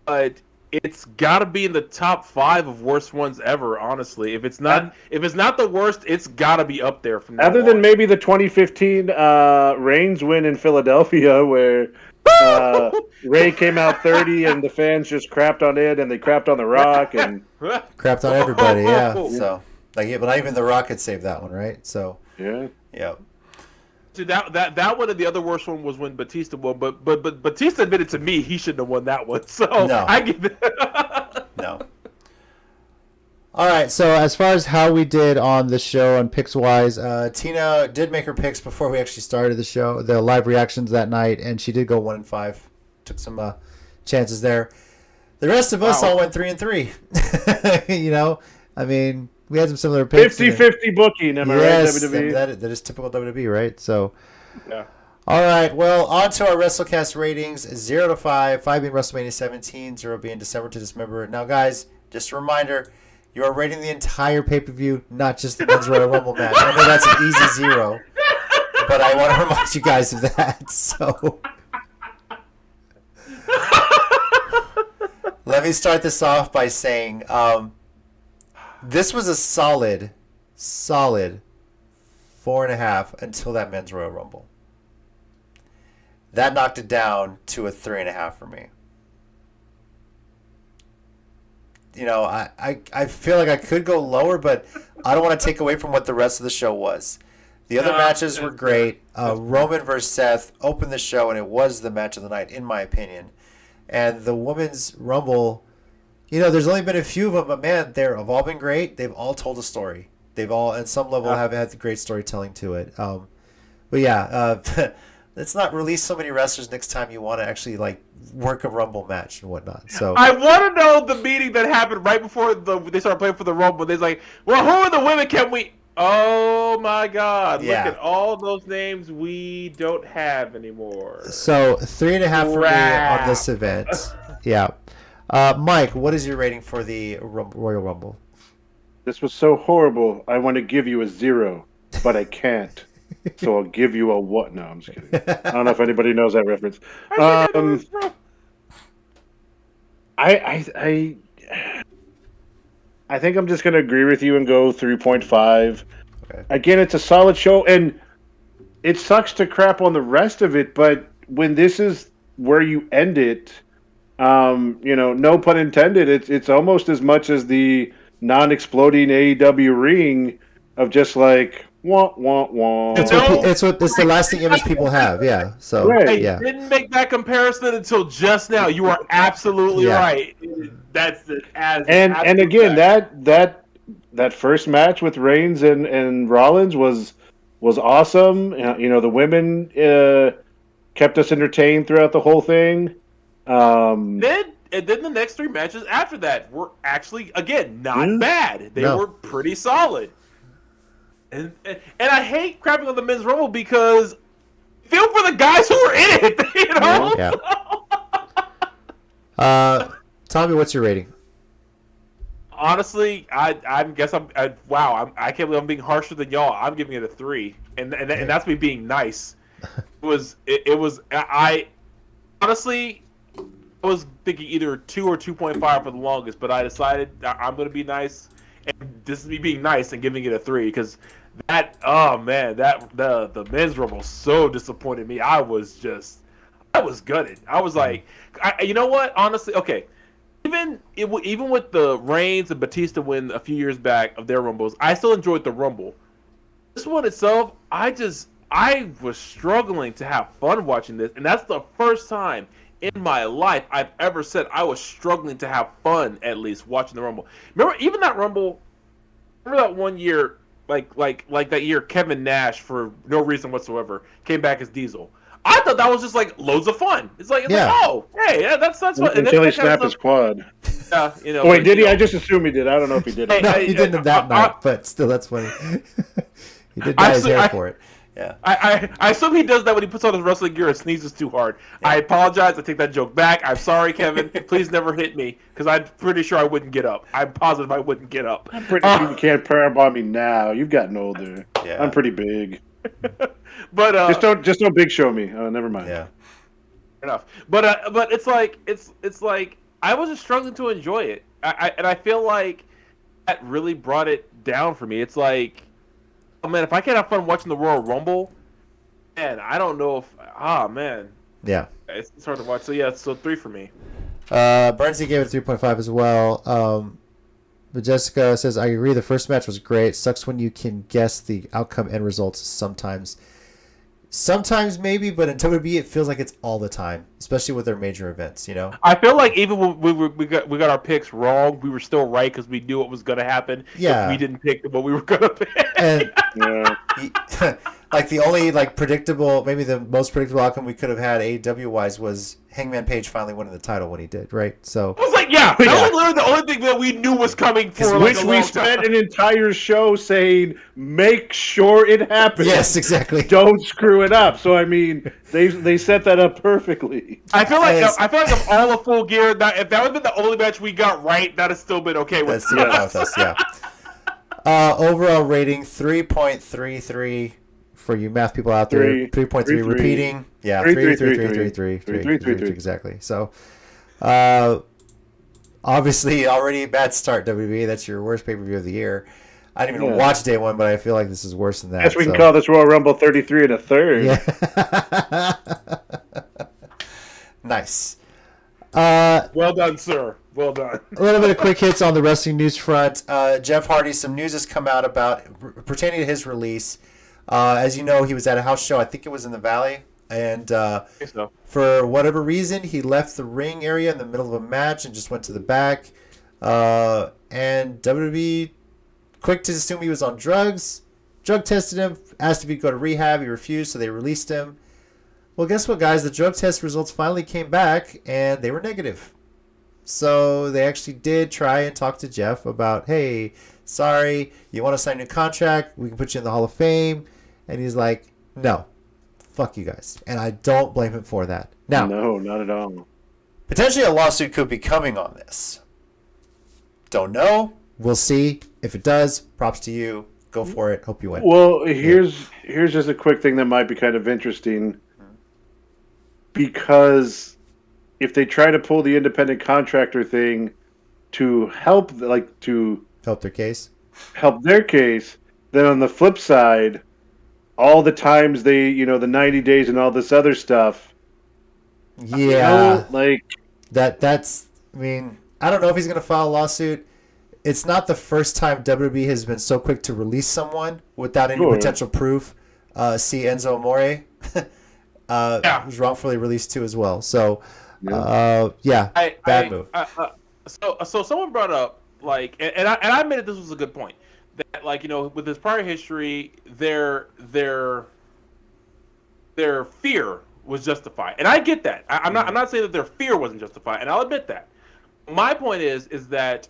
but it's got to be in the top 5 of worst ones ever. Honestly, if it's not the worst, it's got to be up there. From other than maybe the 2015 Reigns win in Philadelphia, where Ray came out 30 and the fans just crapped on it, and they crapped on The Rock and crapped on everybody. Yeah. So but not even The Rock could save that one, right? So yeah. See, that one and the other worst one was when Batista won, but Batista admitted to me he shouldn't have won that one. So no. I give it. No. All right. So as far as how we did on the show and picks wise, Tina did make her picks before we actually started the show, the live reactions that night, and she did go 1-5. Took some chances there. The rest of us all went 3-3. You know, I mean. We had some similar picks. 50-50 booking, am I right, WWE? That is typical WWE, right? So, yeah. All right, well, on to our WrestleCast ratings, 0 to 5, 5 being WrestleMania 17, 0 being December to Dismember. Now, guys, just a reminder, you are rating the entire pay-per-view, not just the men's Royal Rumble match. I know that's an easy 0, but I want to remind you guys of that, so... Let me start this off by saying... this was a solid 4.5 until that men's Royal Rumble. That knocked it down to a 3.5 for me. You know, I feel like I could go lower, but I don't want to take away from what the rest of the show was. The other matches were great. Roman versus Seth opened the show, and it was the match of the night, in my opinion. And the women's Rumble... You know, there's only been a few of them, but man, they've all been great. They've all told a story. They've all, at some level, have had great storytelling to it. But yeah, let's not release so many wrestlers next time you want to actually like work a Rumble match and whatnot. So I want to know the meeting that happened right before they started playing for the Rumble. They're like, well, who are the women? Can we? Oh my God! Yeah. Look at all those names we don't have anymore. So 3.5 for me on this event. Yeah. Mike, what is your rating for the Royal Rumble? This was so horrible. I want to give you a 0, but I can't. So I'll give you a what? No, I'm just kidding. I don't know if anybody knows that reference. I think I'm just going to agree with you and go 3.5. Okay. Again, it's a solid show, and it sucks to crap on the rest of it, but when this is where you end it... you know, no pun intended, it's almost as much as the non-exploding AEW ring of just like, Wah, wah, wah. It's the lasting image people have. Yeah. So Right. I yeah. didn't make that comparison until just now. You are absolutely Yeah. right. That's And again, that first match with Reigns and Rollins was awesome. You know, the women kept us entertained throughout the whole thing. And then the next three matches after that were actually, again, not bad. They No. were pretty solid. And I hate crapping on the men's Rumble because I feel for the guys who were in it. You know? Yeah. Tommy, what's your rating? Honestly, I can't believe I'm being harsher than y'all. I'm giving it a 3, and that's me being nice. I honestly was thinking either 2 or 2.5 for the longest, but I decided I'm going to be nice, and this is me being nice and giving it a 3 because the men's Rumble so disappointed me. I was gutted. I was like, you know what? Honestly, okay. Even with the Reigns and Batista win a few years back of their Rumbles, I still enjoyed the Rumble. This one itself, I was struggling to have fun watching this, and that's the first time in my life I've ever said I was struggling to have fun at least watching the Rumble. Remember, even that Rumble. Remember that one year, like that year, Kevin Nash for no reason whatsoever came back as Diesel. I thought that was just like loads of fun. It's like, oh, hey, yeah, that's fun. Until he snapped his quad. You know. Oh, wait, did he? I just assume he did. I don't know if he did. No, he didn't that night, but still, that's funny. He did dye his hair for it. Yeah. I assume he does that when he puts on his wrestling gear and sneezes too hard. Yeah. I apologize. I take that joke back. I'm sorry, Kevin. Please never hit me because I'm pretty sure I wouldn't get up. I'm positive I wouldn't get up. I'm pretty sure you can't powerbomb me now. You've gotten older. Yeah. I'm pretty big. But just don't big show me. Oh, never mind. Yeah. Fair enough. But it's like I was just struggling to enjoy it. I feel like that really brought it down for me. It's like, oh man, if I can't have fun watching the Royal Rumble, man, I don't know if man. Yeah. It's hard to watch. So yeah, so 3 for me. Bernsey gave it 3.5 as well. But Jessica says, I agree, the first match was great. Sucks when you can guess the outcome and results sometimes. Sometimes maybe, but in WWE it feels like it's all the time, especially with their major events, you know? I feel like even when we got our picks wrong, we were still right because we knew what was going to happen. Yeah. We didn't pick what we were going to pick. And like the only predictable, maybe the most predictable outcome we could have had AEW-wise was Hangman Page finally winning the title when he did, right? So I was like, that was literally the only thing that we knew was coming for which we spent an entire show saying, make sure it happens. Yes, exactly. Don't screw it up. So I mean, they set that up perfectly. I feel like of all of Full Gear, if that would have been the only match we got right, that has still been okay with us. Yeah. Overall rating 3.33 for you math people out there. 3.3 repeating. Yeah, 3 exactly. So, obviously, already a bad start, WWE. That's your worst pay-per-view of the year. I didn't even watch day one, but I feel like this is worse than that. Guess we can call this Royal Rumble 33 1/3. Yeah. Nice. Well done, sir. Well done. A little bit of quick hits on the wrestling news front. Jeff Hardy, some news has come out about pertaining to his release. As you know, he was at a house show. I think it was in the Valley. And for whatever reason, he left the ring area in the middle of a match and just went to the back. And WWE, quick to assume he was on drugs, drug tested him, asked if he'd go to rehab. He refused, so they released him. Well, guess what, guys? The drug test results finally came back, and they were negative. So they actually did try and talk to Jeff about, hey, sorry, you want to sign a new contract? We can put you in the Hall of Fame. And he's like, no, fuck you guys. And I don't blame him for that. Now, no, not at all. Potentially a lawsuit could be coming on this. Don't know. We'll see. If it does, props to you. Go for it. Hope you win. Well, here's just a quick thing that might be kind of interesting. Because if they try to pull the independent contractor thing to help their case, then on the flip side, all the times the 90 days and all this other stuff. Yeah. That's, I mean, I don't know if he's going to file a lawsuit. it's not the first time WWE has been so quick to release someone without any Sure. potential proof. See Enzo Amore, was wrongfully released too as well. So, bad move. So someone brought up like, and I admitted this was a good point, that like, you know, with his prior history, their fear was justified, and I get that. I'm not saying that their fear wasn't justified, and I'll admit that. My point is that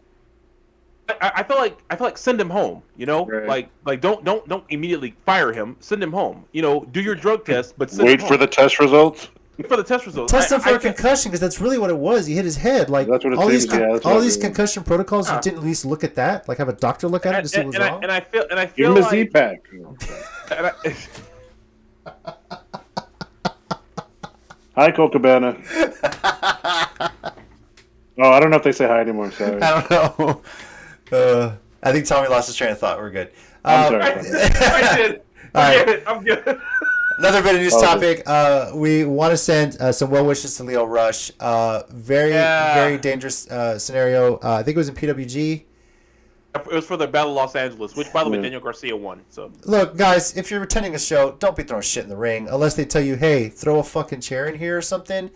I feel like send him home. You know, Right. like don't immediately fire him. Send him home. You know, do your drug test, but send Wait him for home. the test results. Wait for the test results. Test him for a concussion because that's really what it was. He hit his head. Like That's what it all seems, these yeah, that's all what these it is. concussion protocols. You didn't at least look at that. Like have a doctor look at it to see what's wrong. And I feel Give him a like Z-Pack. and Hi, Cole Cabana. Oh, I don't know if they say hi anymore. Sorry. I don't know. I think Tommy lost his train of thought. We're good. I'm sorry. I did. I'm good. Another bit of news Oh, topic. We want to send some well wishes to Leo Rush. Very dangerous scenario. I think it was in PWG. It was for the Battle of Los Angeles, which, by the way, Yeah. Daniel Garcia won. So Look, guys, if you're attending a show, don't be throwing shit in the ring unless they tell you, hey, throw a fucking chair in here or something.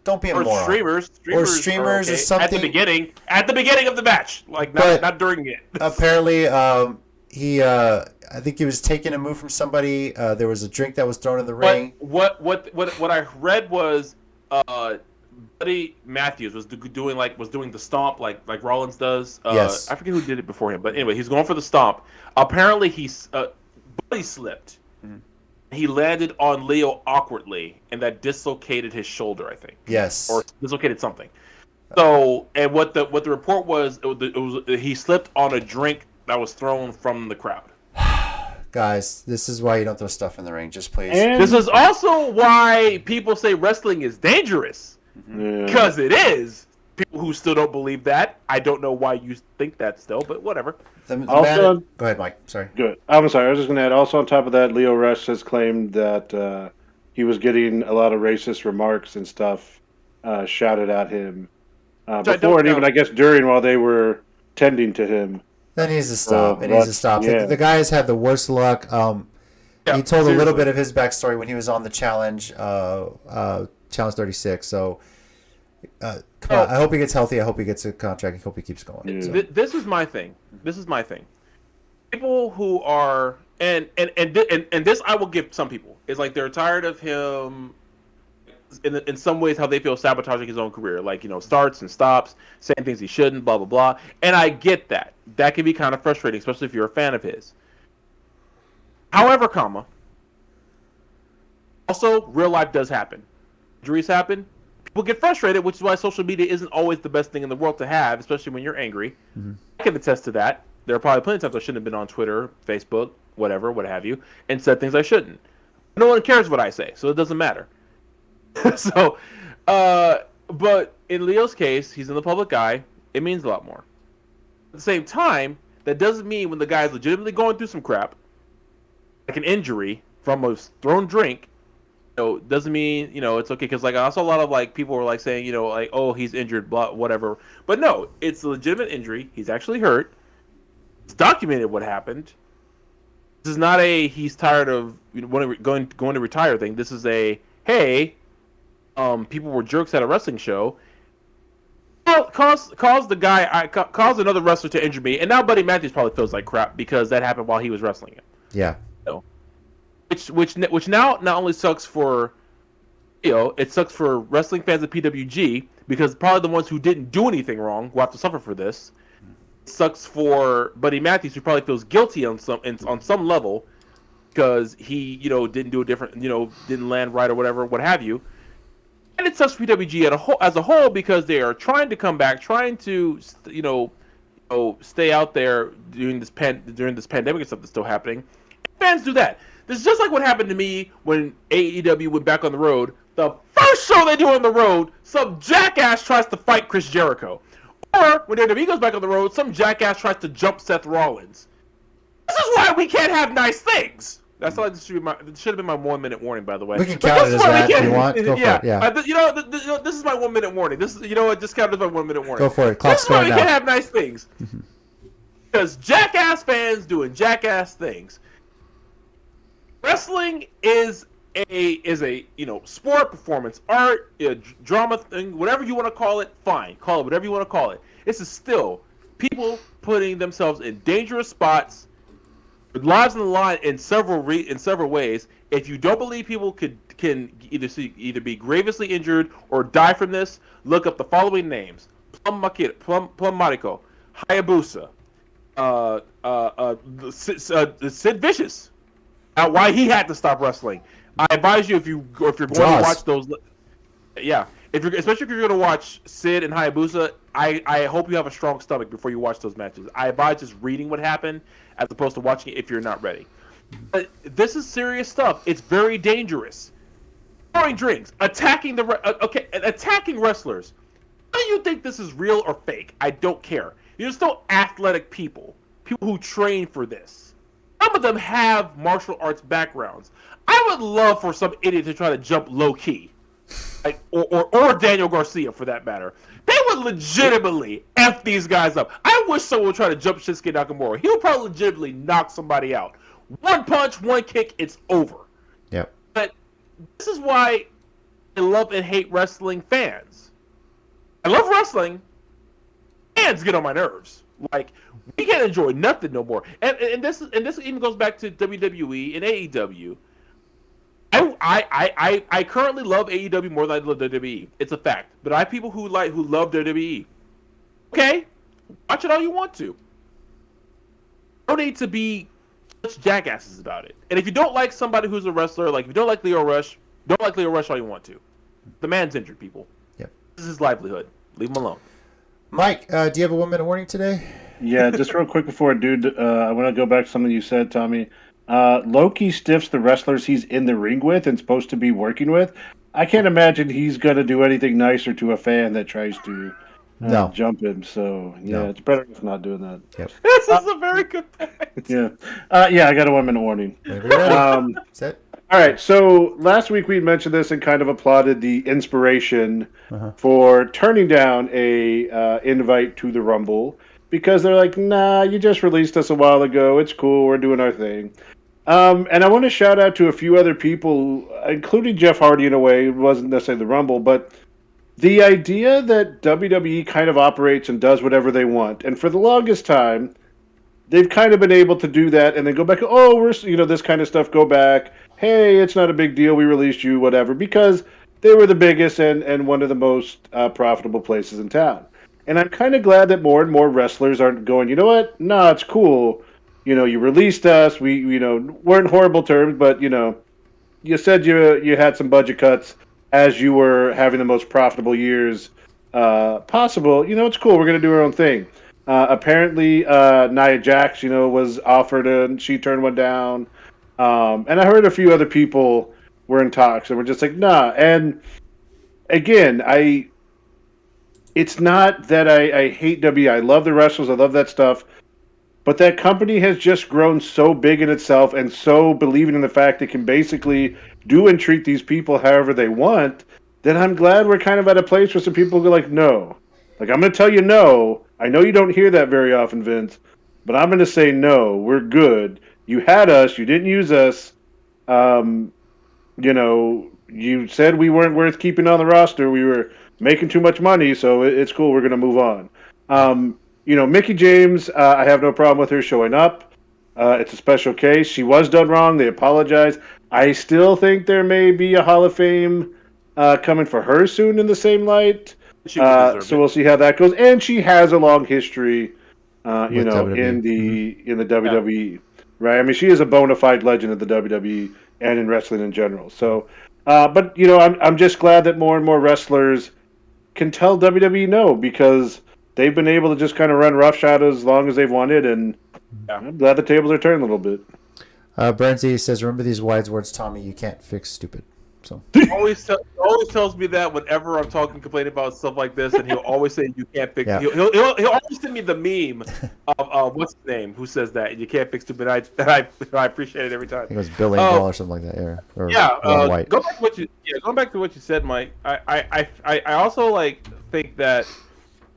Don't be a or moron. streamers Or are streamers or okay. something. at the beginning of the match, like But- not during it. Apparently, I think he was taking a move from somebody. There was a drink that was thrown in the ring. What I read was Buddy Matthews was doing the stomp like Rollins does. Yes. I forget who did it before him, but anyway, he's going for the stomp. Apparently, Buddy slipped. He landed on Leo awkwardly, and that dislocated his shoulder, I think. Yes. Or dislocated something. So, and what the report was, it was he slipped on a drink that was thrown from the crowd. Guys, this is why you don't throw stuff in the ring. Just please. And- This is also why people say wrestling is dangerous, Yeah. because it is. People who still don't believe that, I don't know why you think that still, but whatever. Also- Go ahead, Mike. Sorry. Good. I'm sorry. I was just going to add. Also, on top of that, Leo Rush has claimed that he was getting a lot of racist remarks and stuff shouted at him before, and even I guess during while they were tending to him. That needs to stop. It needs to stop. yeah. The guy has had the worst luck. Yeah, he told a little seriously. bit of his backstory when he was on the challenge, Challenge 36. So, come on. I hope he gets healthy. I hope he gets a contract. I hope he keeps going. Yeah. So. This is my thing. People who are and this I will give some people is like they're tired of him. In some ways, how they feel sabotaging his own career, like, you know, starts and stops, saying things he shouldn't, blah blah blah. And I get that. That can be kind of frustrating, especially if you're a fan of his. However, also real life does happen. Injuries happen. People get frustrated, which is why social media isn't always the best thing in the world to have, especially when you're angry. I can attest to that. There are probably plenty of times I shouldn't have been on Twitter, Facebook, whatever, what have you, and said things I shouldn't. No one cares what I say, so it doesn't matter. So, but in Leo's case, he's in the public eye. It means a lot more. At the same time, that doesn't mean when the guy is legitimately going through some crap, like an injury from a thrown drink, you know, doesn't mean, you know, it's okay. Because like I saw a lot of like people were like saying, you know, like, oh, he's injured, blah, whatever. But no, it's a legitimate injury. He's actually hurt. It's documented what happened. This is not a he's tired of going to retire thing. This is a hey. People were jerks at a wrestling show. Caused another wrestler to injure me, and now Buddy Matthews probably feels like crap because that happened while he was wrestling him. Yeah. So, which now not only sucks for, you know, it sucks for wrestling fans of PWG because probably the ones who didn't do anything wrong will have to suffer for this. It sucks for Buddy Matthews who probably feels guilty on some level because he, you know, didn't do a different, you know, didn't land right or whatever, what have you. And it sucks for PWG as a whole because they are trying to come back, trying to, you know, stay out there during this pandemic and stuff that's still happening. Fans do that. This is just like what happened to me when AEW went back on the road. The first show they do on the road, some jackass tries to fight Chris Jericho. Or when WWE goes back on the road, some jackass tries to jump Seth Rollins. This is why we can't have nice things. That's like this should have been my 1 minute warning, by the way. We can count it as that if you want. Go for yeah. it. Yeah. You know, this is my 1 minute warning. This, you know what? Just count it as my 1 minute warning. Go for it. Clock's This is why going we can't now. have nice things. Because jackass fans doing jackass things. Wrestling is a sport, performance, art, drama thing, whatever you want to call it. Fine, call it whatever you want to call it. This is still people putting themselves in dangerous spots, with lives on the line in several ways. If you don't believe people can either be grievously injured or die from this, look up the following names: Plum Mariko, Hayabusa, Sid Vicious. Why he had to stop wrestling. I advise you if you're going to watch those. Yeah, especially if you're going to watch Sid and Hayabusa, I hope you have a strong stomach before you watch those matches. I advise just reading what happened as opposed to watching it if you're not ready. But this is serious stuff. It's very dangerous. Pouring drinks, attacking wrestlers. Do you think this is real or fake? I don't care. You're still athletic people who train for this. Some of them have martial arts backgrounds. I would love for some idiot to try to jump low key, like or Daniel Garcia for that matter. They would legitimately F these guys up. I wish someone would try to jump Shinsuke Nakamura. He'll probably legitimately knock somebody out. One punch, one kick, it's over. Yep. But this is why I love and hate wrestling fans. I love wrestling. Fans get on my nerves. Like, we can't enjoy nothing no more. And this even goes back to WWE and AEW. I currently love AEW more than I love WWE. It's a fact. But I have people who love WWE. Okay, watch it all you want to. No need to be such jackasses about it. And if you don't like somebody who's a wrestler, like if you don't like Leo Rush, don't like Leo Rush all you want to. The man's injured, people. Yep. This is his livelihood. Leave him alone. Mike, do you have a 1 minute warning today? Yeah, just real quick before, dude, I want to go back to something you said, Tommy. Loki stiffs the wrestlers he's in the ring with and supposed to be working with. I can't imagine he's going to do anything nicer to a fan that tries to jump him. So, yeah, It's better if not doing that. Yep. This is a very good point. Yeah. Yeah, I got a 1 minute warning. Set. All right, so last week we mentioned this and kind of applauded the inspiration for turning down a invite to the Rumble because they're like, nah, you just released us a while ago. It's cool. We're doing our thing. And I want to shout out to a few other people, including Jeff Hardy in a way. It wasn't necessarily the Rumble, but the idea that WWE kind of operates and does whatever they want. And for the longest time, they've kind of been able to do that and then go back, oh, we're, this kind of stuff, go back. Hey, it's not a big deal. We released you, whatever, because they were the biggest and one of the most profitable places in town. And I'm kind of glad that more and more wrestlers aren't going, you know what? No, it's cool. You released us. We weren't horrible terms, but, you said you had some budget cuts as you were having the most profitable years possible. It's cool. We're going to do our own thing. Apparently, Nia Jax, was offered and she turned one down. And I heard a few other people were in talks and were just like, nah. And again, it's not that I hate WWE. I love the wrestlers. I love that stuff. But that company has just grown so big in itself and so believing in the fact it can basically do and treat these people however they want that I'm glad we're kind of at a place where some people go like, no. Like, I'm going to tell you no. I know you don't hear that very often, Vince, but I'm going to say no. We're good. You had us. You didn't use us. You said we weren't worth keeping on the roster. We were making too much money, so it's cool. We're going to move on. Mickie James, I have no problem with her showing up. It's a special case. She was done wrong. They apologized. I still think there may be a Hall of Fame coming for her soon in the same light. So we'll see how that goes. And she has a long history, in the WWE. Right, I mean, she is a bona fide legend of the WWE and in wrestling in general. So, but I'm just glad that more and more wrestlers can tell WWE no because they've been able to just kind of run roughshod as long as they've wanted, and I'm glad the tables are turning a little bit. Bernsey says, "Remember these wise words, Tommy. You can't fix stupid." So always tells me that whenever I'm complaining about stuff like this, and he'll always say you can't fix. Yeah. He'll always send me the meme of what's his name who says that you can't fix stupid. I appreciate it every time. I think it was Bill Engvall or something like that. White. Going back to what you said, Mike. I also think that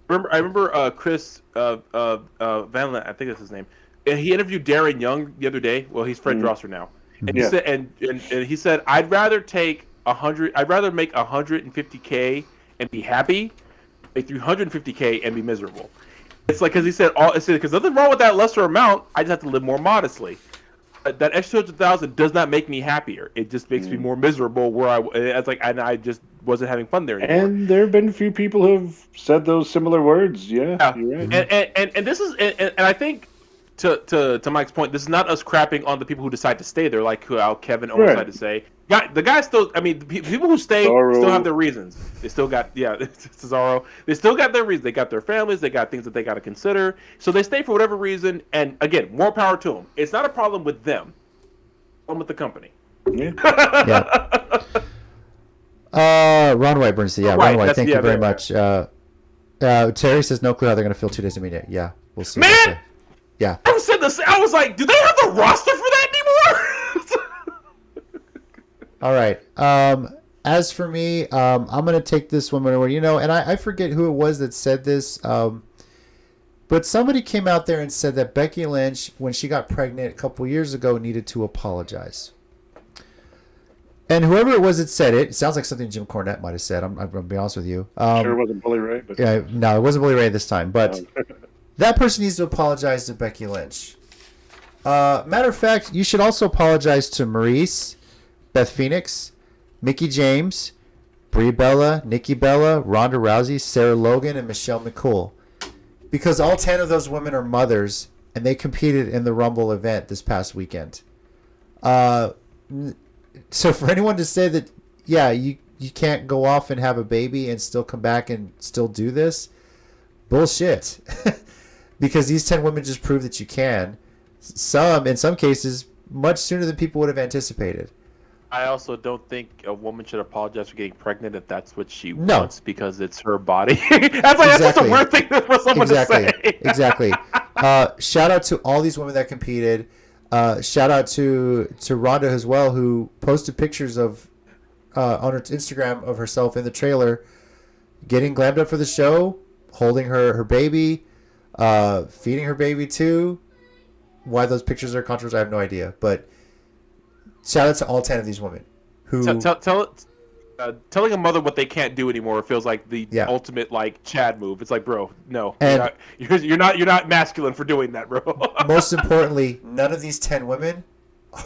I remember Chris Van Lent, I think that's his name. And he interviewed Darren Young the other day. Well, he's Fred Drosser now. And he said, and he said, I'd rather make 150K and be happy, make 350K and be miserable. It's like, because he said, because nothing wrong with that lesser amount. I just have to live more modestly. That extra 200,000 does not make me happier. It just makes me more miserable. And I just wasn't having fun there anymore. And there have been a few people who have said those similar words. Yeah. You're right. And this is, and I think to Mike's point, this is not us crapping on the people who decide to stay there, like how Kevin Owens tried to say. The guys still, I mean, the people who stay still have their reasons. They still got, Cesaro. They still got their reasons. They got their families. They got things that they got to consider. So they stay for whatever reason. And again, more power to them. It's not a problem with them. Problem with the company. Yeah. Ron White Burns. Yeah, Ron White. Thank you very much. Terry says no clue how they're going to fill 2 days to meet it. Yeah, we'll see. Man, yeah. I said this. I was like, do they have the roster for that anymore? All right. As for me, I'm going to take this one where, and I forget who it was that said this, but somebody came out there and said that Becky Lynch, when she got pregnant a couple years ago, needed to apologize. And whoever it was that said it sounds like something Jim Cornette might have said. I'm going to be honest with you. Sure it wasn't Bully Ray. But... Yeah, no, it wasn't Bully Ray this time. But that person needs to apologize to Becky Lynch. Matter of fact, you should also apologize to Maurice, Beth Phoenix, Mickie James, Brie Bella, Nikki Bella, Ronda Rousey, Sarah Logan, and Michelle McCool. Because all 10 of those women are mothers, and they competed in the Rumble event this past weekend. So for anyone to say that, you can't go off and have a baby and still come back and still do this, bullshit. Because these 10 women just prove that you can. In some cases, much sooner than people would have anticipated. I also don't think a woman should apologize for getting pregnant if that's what she wants, because it's her body. That's such a weird thing for someone to say. Exactly. Shout out to all these women that competed. Shout out to Rhonda as well, who posted pictures of on her Instagram of herself in the trailer, getting glammed up for the show, holding her baby, feeding her baby too. Why those pictures are controversial, I have no idea, but. Shout out to all 10 of these women who telling a mother what they can't do anymore feels like the ultimate Chad move. It's like, bro, no, and you're not masculine for doing that, bro. Most importantly, none of these 10 women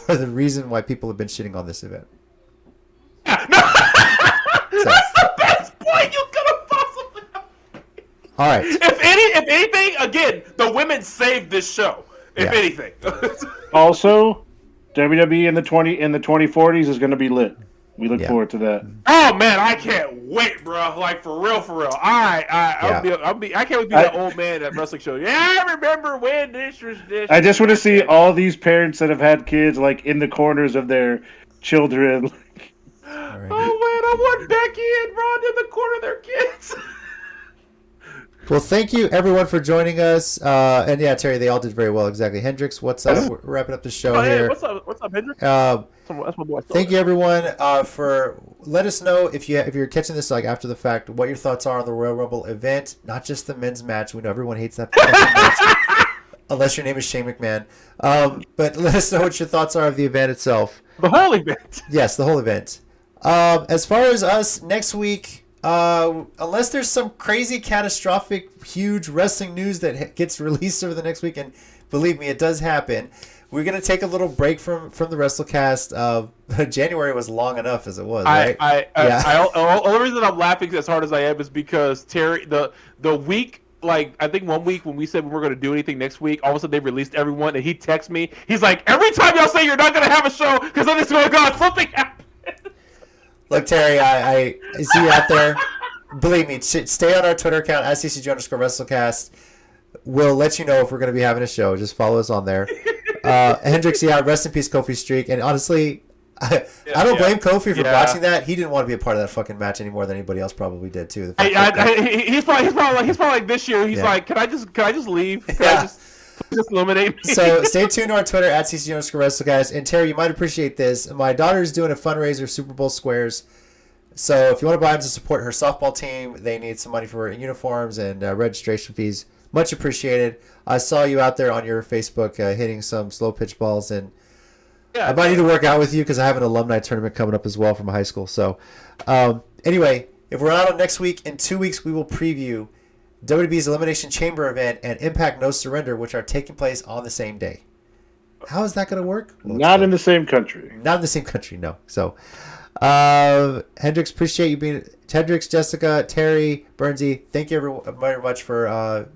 are the reason why people have been shitting on this event. That's the best point you could have possibly. All right. If anything, again, the women saved this show. If anything. Also. WWE in the 2040s is going to be lit. We look forward to that. Oh man, I can't wait, bro! Like for real. I can't wait to be that old man at wrestling show. Yeah, I remember when this was this. I just want to see all these parents that have had kids in the corners of their children. Right. Oh man, I want Becky and Ron in the corner of their kids. Well, thank you everyone for joining us. And Terry, they all did very well. Exactly. Hendrix, what's up? We're wrapping up the show here. What's up, Hendrix? That's my boy. Thank you everyone for let us know if you're catching this after the fact what your thoughts are on the Royal Rumble event, not just the men's match. We know everyone hates that match, unless your name is Shane McMahon. But let us know what your thoughts are of the event itself. The whole event. Yes, the whole event. As far as us next week. Unless there's some crazy, catastrophic, huge wrestling news that gets released over the next week, and believe me, it does happen. We're gonna take a little break from the WrestleCast. January was long enough as it was, right? The only reason I'm laughing as hard as I am is because Terry, the week, I think 1 week when we said we were gonna do anything next week, all of a sudden they released everyone, and he texts me. He's like, every time y'all say you're not gonna have a show, because then it's going on, something happened. Look, Terry, I see you out there. Believe me, stay on our Twitter account, @CCG_WrestleCast. We'll let you know if we're going to be having a show. Just follow us on there. Hendrix, rest in peace, Kofi Streak. And honestly, I don't blame Kofi for watching that. He didn't want to be a part of that fucking match any more than anybody else probably did, too. He's probably like this year. He's like, can I just leave? Can I just eliminate me? So stay tuned to our Twitter, @CCG_WrestleCast. And Terry, you might appreciate this. My daughter's doing a fundraiser, Super Bowl Squares. So if you want to buy them to support her softball team, they need some money for uniforms and registration fees. Much appreciated. I saw you out there on your Facebook hitting some slow pitch balls, and I might need to work out with you because I have an alumni tournament coming up as well from high school. So anyway, if we're out on next week, in 2 weeks we will preview WWE's Elimination Chamber event and Impact No Surrender, which are taking place on the same day. How is that going to work? Well, not in the same country. Not in the same country, no. So, Hendrix, appreciate you being... Hendrix, Jessica, Terry, Bernsey, thank you very much for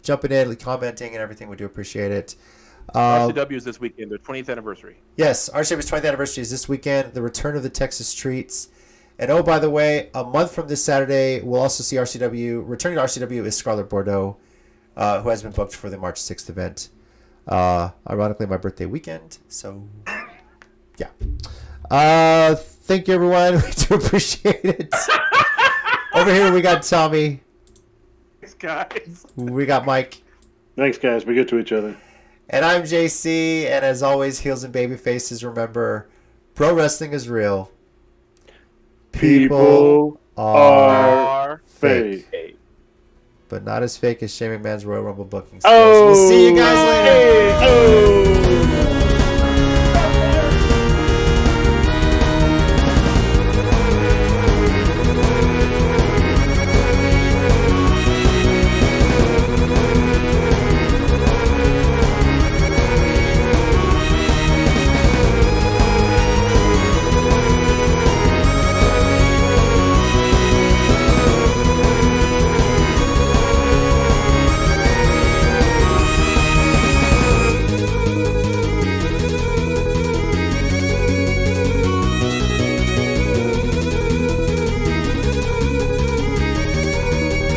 jumping in, commenting, and everything. We do appreciate it. RCW is this weekend, their 20th anniversary. Yes, RCW's 20th anniversary is this weekend. The return of the Texas Treats. And oh, by the way, a month from this Saturday, we'll also see RCW. Returning to RCW is Scarlett Bordeaux, who has been booked for the March 6th event. Ironically, my birthday weekend. So, yeah. Thank you, everyone. We do appreciate it. Over here, we got Tommy. Thanks, guys. We got Mike. Thanks, guys. Be good to each other. And I'm JC. And as always, heels and baby faces, remember, pro wrestling is real. People are fake. But not as fake as Shane McMahon's Royal Rumble booking skills. We'll see you guys later. Oh.